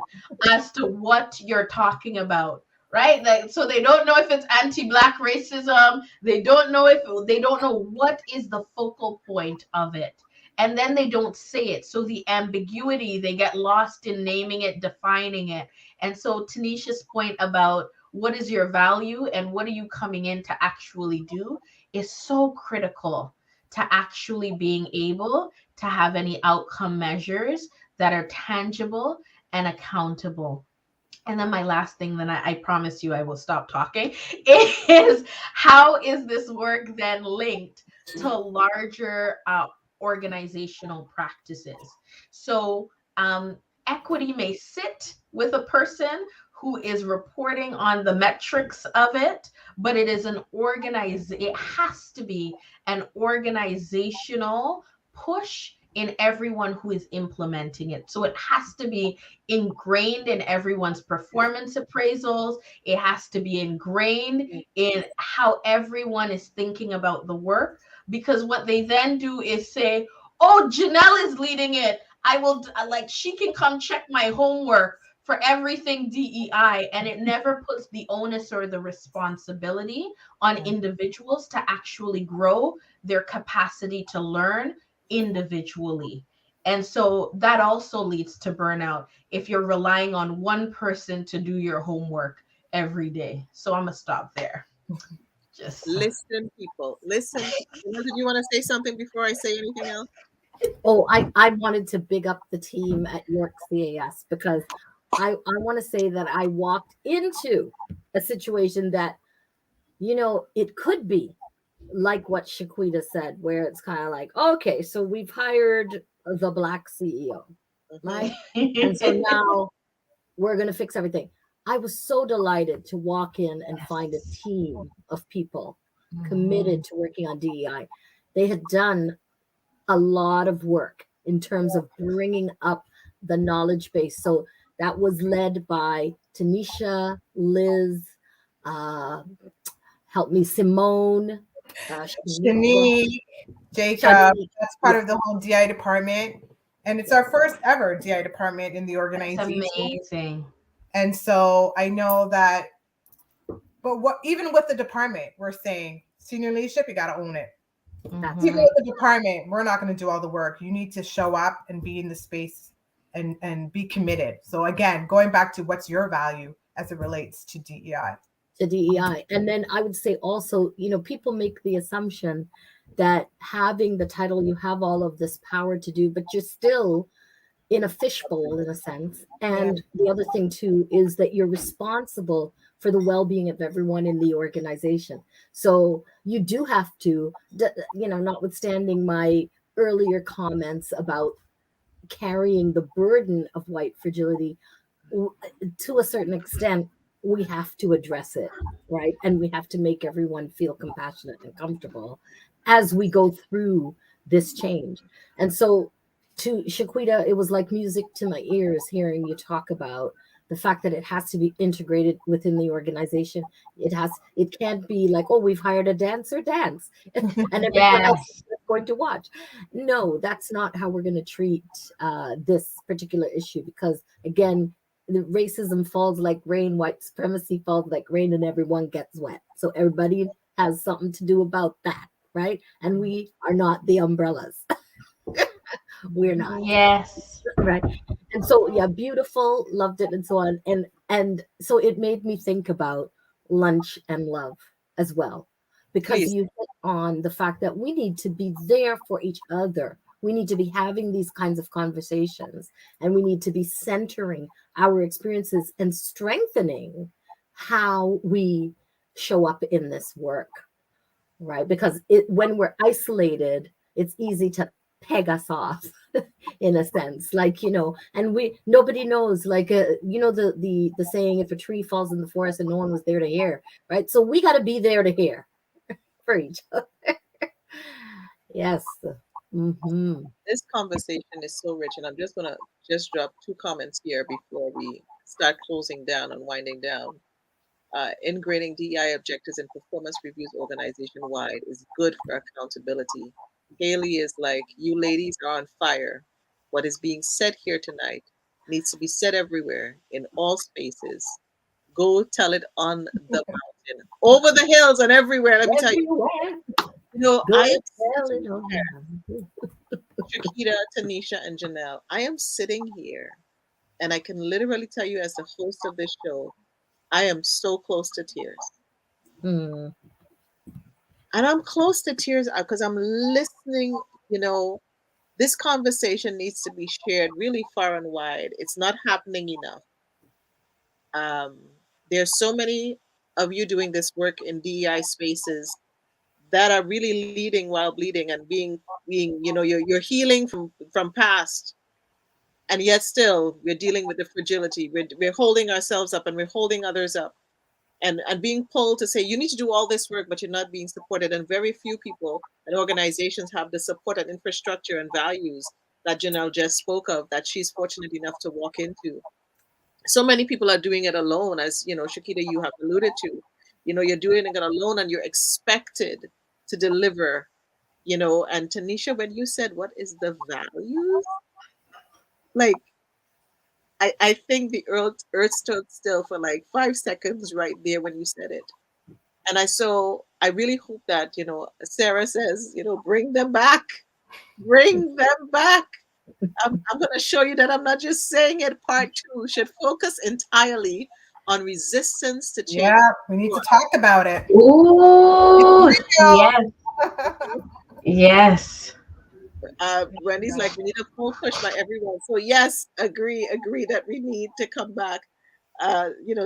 as to what you're talking about, right? Like, so they don't know if it's anti-Black racism. They don't know what is the focal point of it. And then they don't say it. So the ambiguity, they get lost in naming it, defining it. And so Tanisha's point about what is your value and what are you coming in to actually do is so critical to actually being able to have any outcome measures that are tangible and accountable. And then my last thing, then I promise you I will stop talking, is how is this work then linked to larger organizational practices? So equity may sit with a person who is reporting on the metrics of it, but it has to be an organizational push in everyone who is implementing it. So it has to be ingrained in everyone's performance appraisals. It has to be ingrained in how everyone is thinking about the work, because what they then do is say, oh, Ginelle is leading it. I will, like, she can come check my homework for everything DEI, and it never puts the onus or the responsibility on individuals to actually grow their capacity to learn individually. And so that also leads to burnout if you're relying on one person to do your homework every day. So I'm gonna stop there. Just Listen, people, listen. Did you want to say something before I say anything else? Oh, I wanted to big up the team at York CAS because I want to say that I walked into a situation that, it could be like what Shequita said, where it's kind of like, okay, so we've hired the Black CEO, right? And so now we're going to fix everything. I was so delighted to walk in and find a team of people committed to working on DEI. They had done a lot of work in terms of bringing up the knowledge base. So that was led by Tinisha, Liz, help me, Simone, Shanique, Jacob, Shanique. that's part of the whole DI department. And it's our first ever DI department in the organization. It's amazing. And so I know that, but even with the department, we're saying senior leadership, you got to own it. Even with the department, we're not going to do all the work. You need to show up and be in the space and be committed. So again, going back to what's your value as it relates to DEI. And then I would say also, people make the assumption that having the title, you have all of this power to do, but you're still in a fishbowl in a sense. And the other thing too is that you're responsible for the well-being of everyone in the organization. So you do have to, notwithstanding my earlier comments about carrying the burden of white fragility, to a certain extent, we have to address it, right? And we have to make everyone feel compassionate and comfortable as we go through this change. And so to Shequita, it was like music to my ears hearing you talk about the fact that it has to be integrated within the organization. It can't be like, oh, we've hired a dancer, dance, and everyone else is going to watch. No, that's not how we're going to treat this particular issue, because again, the racism falls like rain, white supremacy falls like rain, and everyone gets wet. So everybody has something to do about that, right? And we are not the umbrellas. We're not. Yes. Right. And so, yeah, beautiful, loved it, and so on. And so it made me think about lunch and love as well, because you hit on the fact that we need to be there for each other. We need to be having these kinds of conversations, and we need to be centering our experiences and strengthening how we show up in this work, right? Because when we're isolated, it's easy to peg us off in a sense, like, and nobody knows, like, the saying, if a tree falls in the forest and no one was there to hear, right? So we got to be there to hear for each other. Yes. This conversation is so rich, and I'm just gonna drop two comments here before we start closing down and winding down. Integrating DEI objectives and performance reviews organization-wide is good for accountability. Haley is like, you ladies are on fire. What is being said here tonight needs to be said everywhere, in all spaces. Go tell it on the mountain, over the hills, and everywhere. Let me tell you. I am Shequita, Tinisha, and Ginelle. I am sitting here, and I can literally tell you, as the host of this show, I am so close to tears. And I'm close to tears because I'm listening. This conversation needs to be shared really far and wide. It's not happening enough. There's so many of you doing this work in DEI spaces that are really leading while bleeding, and being you're healing from past, and yet still we're dealing with the fragility. We're holding ourselves up, and we're holding others up, and being pulled to say you need to do all this work, but you're not being supported. And very few people and organizations have the support and infrastructure and values that Ginelle just spoke of, that she's fortunate enough to walk into. So many people are doing it alone, as Shequita, you have alluded to. You're doing it alone, and you're expected to deliver. And Tanisha, when you said, "What is the values?" Like, I think the earth stood still for like 5 seconds right there when you said it. And I really hope that, Sarah says, bring them back, bring them back. I'm going to show you that I'm not just saying it. Part 2 should focus entirely on resistance to change. Yeah, we need to talk about it. Ooh, yes, yes. Wendy's like, we need a full push by everyone. So yes, agree that we need to come back.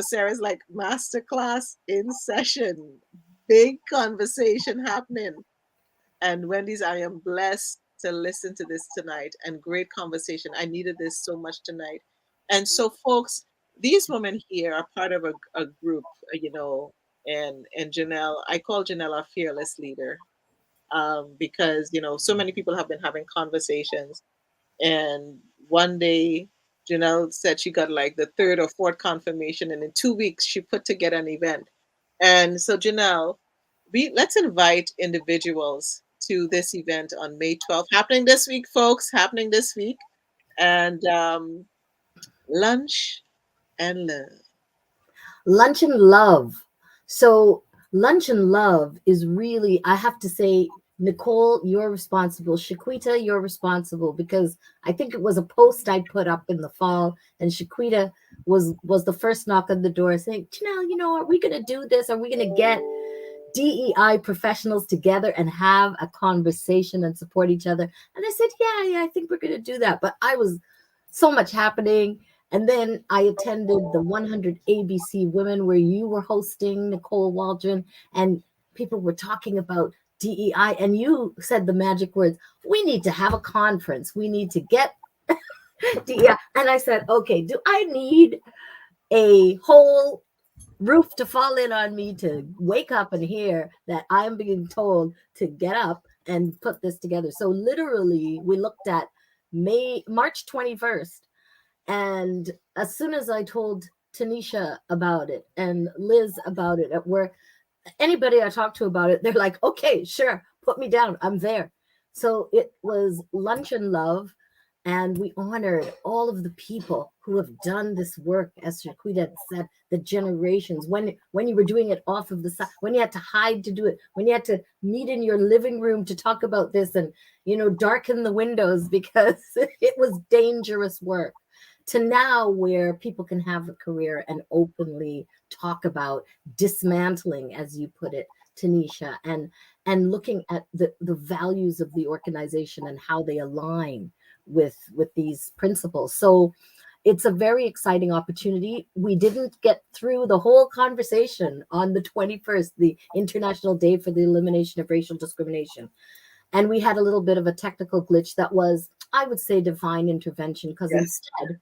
Sarah's like, masterclass in session, big conversation happening. And Wendy's, I am blessed to listen to this tonight, and great conversation. I needed this so much tonight. And so, folks, these women here are part of a group, and Ginelle, I call Ginelle our fearless leader, because, so many people have been having conversations. And one day, Ginelle said she got like the third or fourth confirmation, and in 2 weeks, she put together an event. And so, Ginelle, let's invite individuals to this event on May 12th, happening this week, folks, happening this week. And lunch and love. Lunch and love. So lunch and love is really, I have to say, Nicole, you're responsible. Shequita, you're responsible, because I think it was a post I put up in the fall, and Shequita was the first knock on the door saying, Ginelle, are we going to do this? Are we going to get DEI professionals together and have a conversation and support each other? And I said, yeah, I think we're going to do that. But I was so much happening. And then I attended the 100 ABC Women, where you were hosting, Nicole Waldron, and people were talking about DEI. And you said the magic words, we need to have a conference. We need to get DEI. And I said, okay, do I need a whole roof to fall in on me to wake up and hear that I'm being told to get up and put this together? So literally, we looked at March 21st. And as soon as I told Tinisha about it and Liz about it at work, anybody I talked to about it, they're like, okay, sure, put me down. I'm there. So it was lunch and love. And we honored all of the people who have done this work, as Shequita said, the generations. When you were doing it off of the side, when you had to hide to do it, when you had to meet in your living room to talk about this, and darken the windows because it was dangerous work, to now where people can have a career and openly talk about dismantling, as you put it, Tanisha, and looking at the values of the organization and how they align with these principles. So it's a very exciting opportunity. We didn't get through the whole conversation on the 21st, the International Day for the Elimination of Racial Discrimination. And we had a little bit of a technical glitch that was, I would say, divine intervention, because instead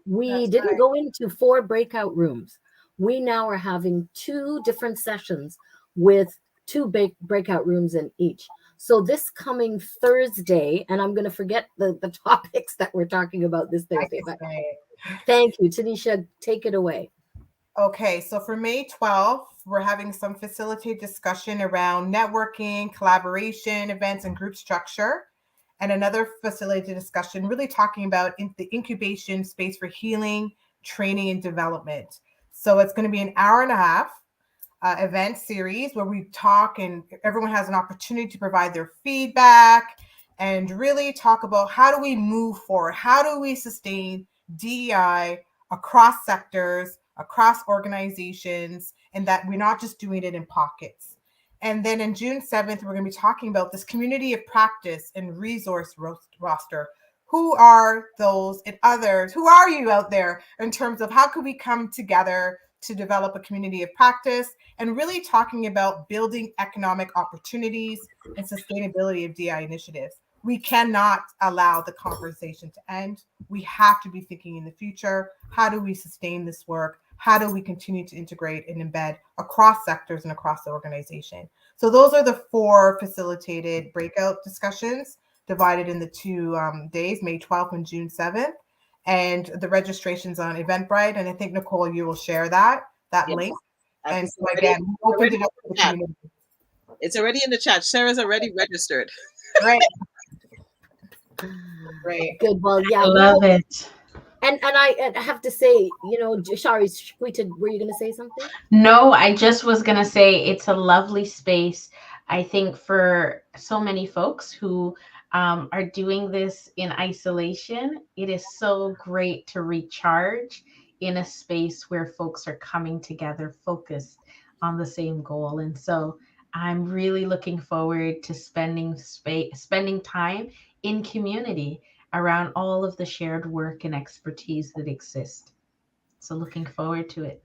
we didn't go into 4 breakout rooms. We now are having 2 different sessions with 2 breakout rooms in each. So this coming Thursday, and I'm going to forget the topics that we're talking about this Thursday. But thank you, Tanisha. Take it away. Okay, so for May 12th, we're having some facilitated discussion around networking, collaboration, events, and group structure. And another facilitated discussion really talking about the incubation space for healing, training, and development. So it's going to be an hour and a half event series where we talk and everyone has an opportunity to provide their feedback and really talk about how do we move forward? How do we sustain DEI across sectors, across organizations, and that we're not just doing it in pockets. And then in June 7th, we're going to be talking about this community of practice and resource roster. Who are those and others? Who are you out there in terms of how could we come together to develop a community of practice, and really talking about building economic opportunities and sustainability of DI initiatives. We cannot allow the conversation to end. We have to be thinking in the future. How do we sustain this work? How do we continue to integrate and embed across sectors and across the organization? So those are the 4 facilitated breakout discussions. divided in the 2 days, May 12th and June 7th. And the registration's on Eventbrite. And I think, Nicole, you will share that Yes. link. I And can so see again, already- we opened already it up to the in the chat. community. It's already in the chat. Sarah's already registered. Right. Right. Good. Well, yeah. I love it. And I have to say, you know, sorry, Shequita, were you going to say something? No, I just was going to say it's a lovely space. I think for so many folks who are doing this in isolation, it is so great to recharge in a space where folks are coming together focused on the same goal. And so I'm really looking forward to spending time in community around all of the shared work and expertise that exist. So looking forward to it.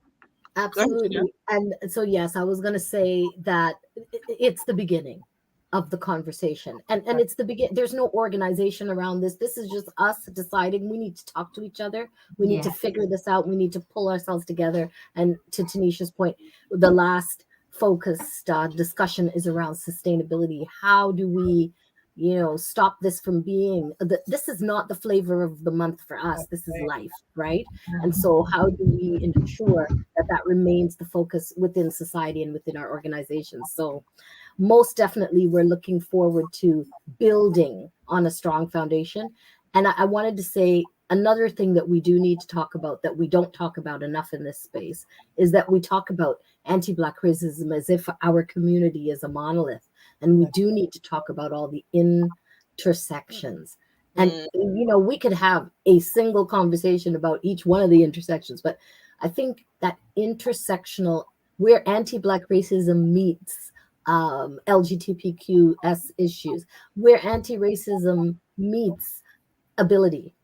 Absolutely. And so, yes, I was going to say that it's the beginning of the conversation. And it's the begin. There's no organization around this. This is just us deciding we need to talk to each other. We need to figure this out. We need to pull ourselves together. And to Tanisha's point, the last focused discussion is around sustainability. How do we, you know, stop this from being, this is not the flavor of the month for us. This is life, right? And so how do we ensure that remains the focus within society and within our organizations? So most definitely we're looking forward to building on a strong foundation. And I wanted to say another thing that we do need to talk about that we don't talk about enough in this space is that we talk about anti-Black racism as if our community is a monolith. And we do need to talk about all the intersections. And, you know, we could have a single conversation about each one of the intersections, but I think that intersectional, where anti-Black racism meets LGBTQS issues, where anti-racism meets ability,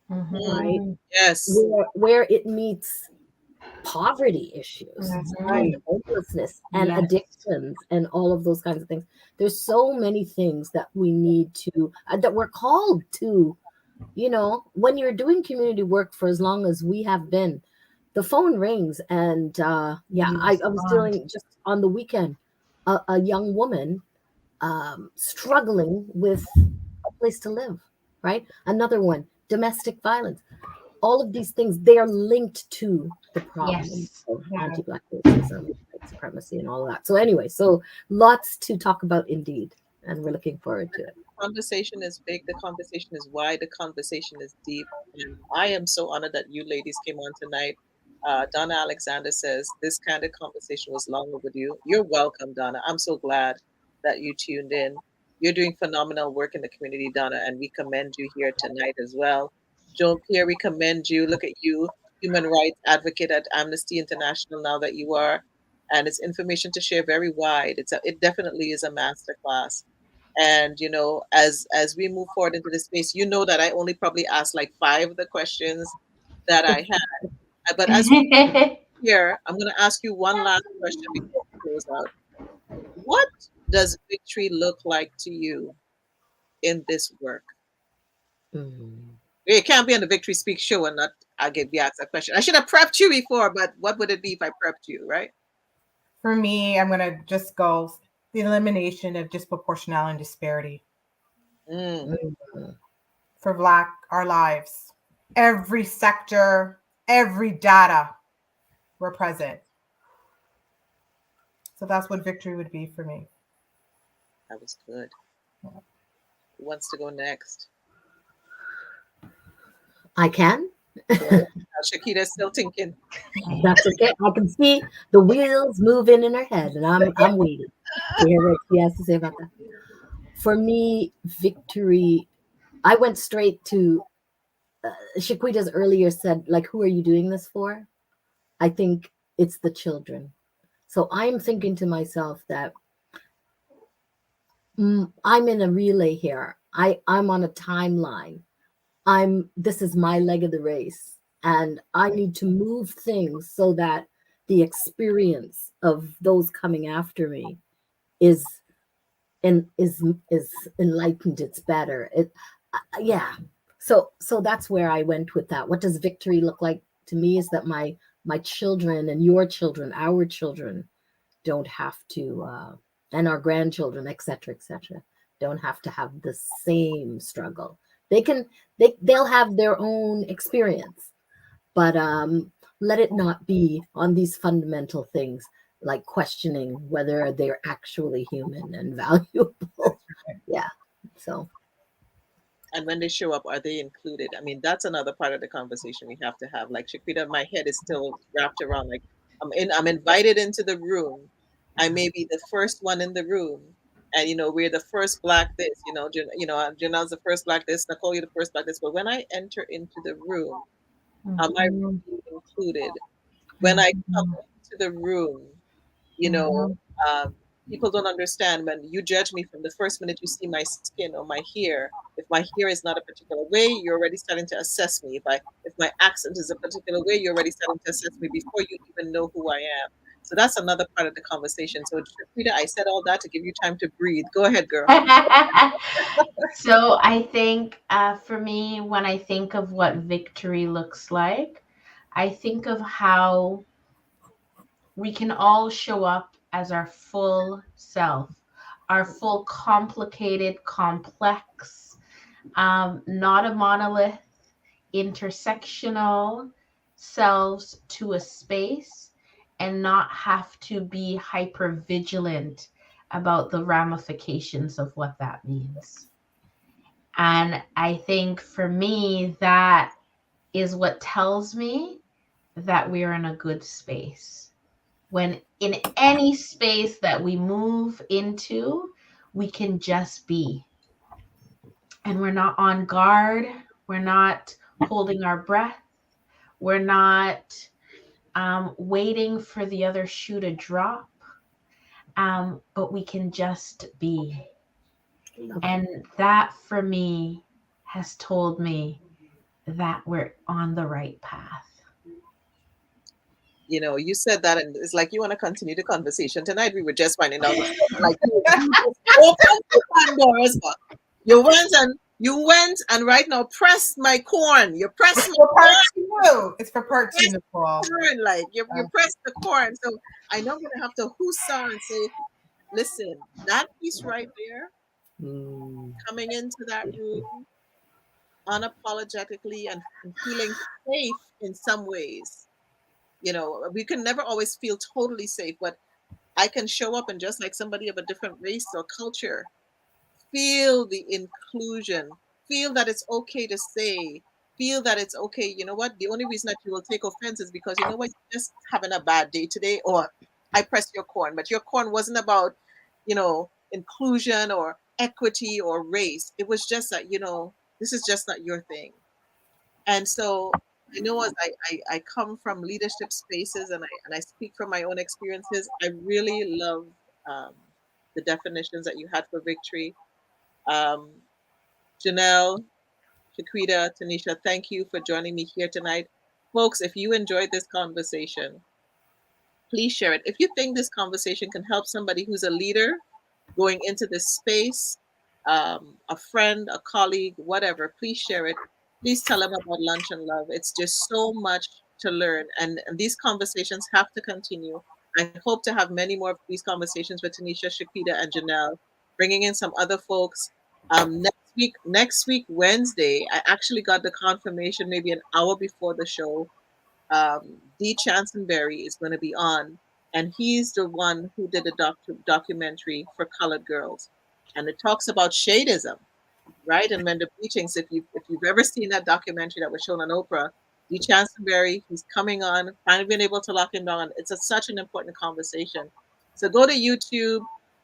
right? Yes. Where it meets poverty issues, and homelessness and addictions and all of those kinds of things. There's so many things that we need to, that we're called to, you know, when you're doing community work for as long as we have been, the phone rings. And I was dealing just on the weekend, a young woman struggling with a place to live, right? Another one, domestic violence. All of these things, they are linked to the problem of anti-Black racism, white supremacy, and all of that. So anyway, so lots to talk about indeed, and we're looking forward to it. The conversation is big, the conversation is wide, the conversation is deep. And I am so honored that you ladies came on tonight. Donna Alexander says this kind of conversation was long overdue. You're welcome, Donna. I'm so glad that you tuned in. You're doing phenomenal work in the community, Donna, and we commend you here tonight as well. Joan Pierre, we commend you. Look at you, human rights advocate at Amnesty International now that you are. And it's information to share very wide. It definitely is a masterclass. And you know, as we move forward into this space, you know that I only probably asked like 5 of the questions that I had. But as we here, I'm going to ask you one last question before we close out. What does victory look like to you in this work? You can't be on the Victory Speak show and not I get you asked that question. I should have prepped you before, but what would it be if I prepped you, right? For me, I'm going to just go the elimination of disproportionality and disparity. For Black, our lives, every sector, every data, we're present. So that's what victory would be for me. That was good. Who wants to go next? I can. Shequita's still thinking. That's okay. I can see the wheels moving in her head, and I'm waiting to hear what she has to say about that. For me, victory, I went straight to Shequita's earlier said, like, who are you doing this for? I think it's the children. So I'm thinking to myself that I'm in a relay here. I'm on a timeline. This is my leg of the race, and I need to move things so that the experience of those coming after me is enlightened. It's better. So that's where I went with that. What does victory look like to me is that my children and your children, our children, don't have to, and our grandchildren, etc., don't have to have the same struggle. They'll have their own experience, but let it not be on these fundamental things like questioning whether they're actually human and valuable. Yeah. So And when they show up, are they included? I mean, that's another part of the conversation we have to have. Like Shequita, my head is still wrapped around like I'm invited into the room. I may be the first one in the room. And we're the first black this, Janelle's the first black this, Nicole, you're the first black this. But when I enter into the room, am I Mhm. really included? When I come into the room, you know, Mhm. um, people don't understand when you judge me from the first minute you see my skin or my hair. If my hair is not a particular way, you're already starting to assess me. If my accent is a particular way, you're already starting to assess me before you even know who I am. So that's another part of the conversation. So, Shakira, I said all that to give you time to breathe. Go ahead, girl. So I think for me, when I think of what victory looks like, I think of how we can all show up as our full self, our full complicated, complex, not a monolith, intersectional selves to a space and not have to be hyper vigilant about the ramifications of what that means. And I think for me, that is what tells me that we're in a good space. When in any space that we move into, we can just be. And we're not on guard. We're not holding our breath. We're not waiting for the other shoe to drop. But we can just be. And that for me has told me that we're on the right path. You said that, and it's like you want to continue the conversation. Tonight we were just finding out, like you just opened the Pandora's box. You went and right now pressed my corn. You pressed It's my for part corn. two. It's for part two, Pressed Nicole. corn, like you pressed the corn. So I know I'm gonna have to whoosah and say, listen, that piece right there, mm, coming into that room unapologetically and feeling safe in some ways. We can never always feel totally safe, but I can show up and just like somebody of a different race or culture, feel the inclusion, feel that it's okay to say, feel that it's okay. You know what? The only reason that you will take offense is because you know what, you're just having a bad day today, or I pressed your corn, but your corn wasn't about, inclusion or equity or race. It was just that, this is just not your thing. And so I know as I come from leadership spaces and I speak from my own experiences, I really love um, the definitions that you had for victory. Um, Ginelle, Shequita, Tanisha, thank you for joining me here tonight. Folks, if you enjoyed this conversation, please share it. If you think this conversation can help somebody who's a leader going into this space, a friend, a colleague, whatever, please share it. Please tell them about Lunch and Love. It's just so much to learn, and these conversations have to continue. I hope to have many more of these conversations with Tanisha, Shakita, and Janelle, bringing in some other folks. Next week, Wednesday, I actually got the confirmation maybe an hour before the show. D. Chansonberry is going to be on, and he's the one who did a documentary for colored girls, and it talks about shadeism, right? And when the bleachings, if you've ever seen that documentary that was shown on Oprah, D. Chansonberry, he's coming on. Finally been able to lock him down. It's such an important conversation. So go to YouTube,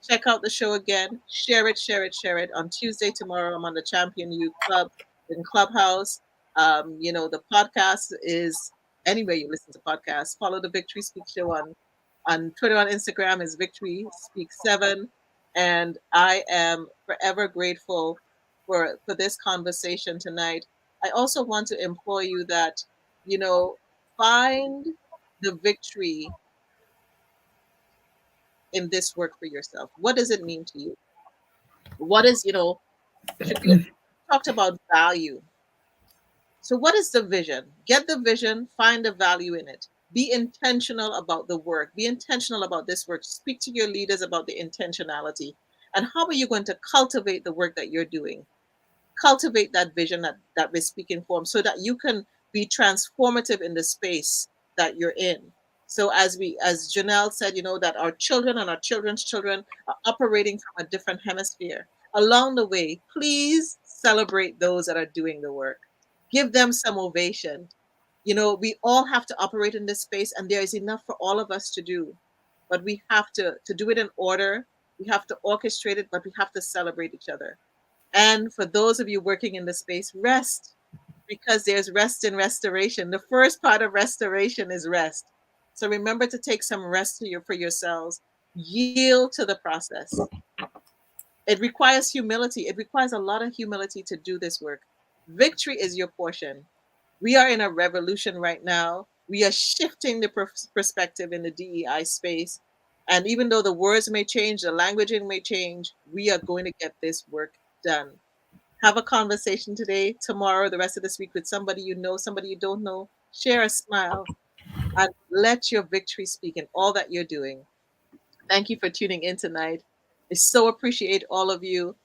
check out the show again, share it, share it, share it. On Tuesday tomorrow, I'm on the Champion Youth Club in Clubhouse. The podcast is anywhere you listen to podcasts. Follow the Victory Speak Show on Twitter, on Instagram is Victory Speak 7. And I am forever grateful for this conversation tonight. I also want to implore you that, you know, find the victory in this work for yourself. What does it mean to you? What is, Shakira talked about value. So, what is the vision? Get the vision, find the value in it. Be intentional about the work. Be intentional about this work. Speak to your leaders about the intentionality. And how are you going to cultivate the work that you're doing? Cultivate that vision that we're speaking for, so that you can be transformative in the space that you're in. So as Ginelle said, that our children and our children's children are operating from a different hemisphere. Along the way, please celebrate those that are doing the work. Give them some ovation. We all have to operate in this space, and there is enough for all of us to do. But we have to do it in order. We have to orchestrate it, but we have to celebrate each other. And for those of you working in the space, rest, because there's rest in restoration. The first part of restoration is rest. So remember to take some rest for yourselves. Yield to the process. It requires humility. It requires a lot of humility to do this work. Victory is your portion. We are in a revolution right now. We are shifting the perspective in the DEI space. And even though the words may change, the languaging may change, we are going to get this work done. Have a conversation today, tomorrow, the rest of this week with somebody you know, somebody you don't know. Share a smile and let your victory speak in all that you're doing. Thank you for tuning in tonight. I so appreciate all of you.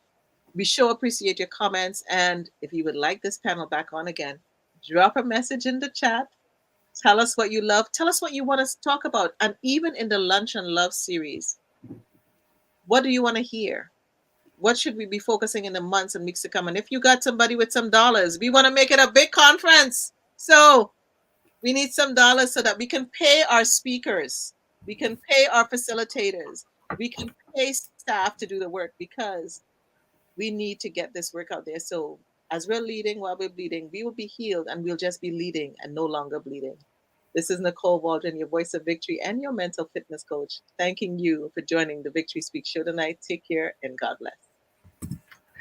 We sure appreciate your comments. And if you would like this panel back on again, drop a message in the chat. Tell us what you love. Tell us what you want us to talk about. And even in the Lunch and Love series, what do you want to hear? What should we be focusing in the months and weeks to come? And if you got somebody with some dollars, we want to make it a big conference. So we need some dollars so that we can pay our speakers. We can pay our facilitators. We can pay staff to do the work, because we need to get this work out there. So as we're leading while we're bleeding, we will be healed, and we'll just be leading and no longer bleeding. This is Nicole Waldron, your voice of victory and your mental fitness coach, thanking you for joining the Victory Speak show tonight. Take care and God bless.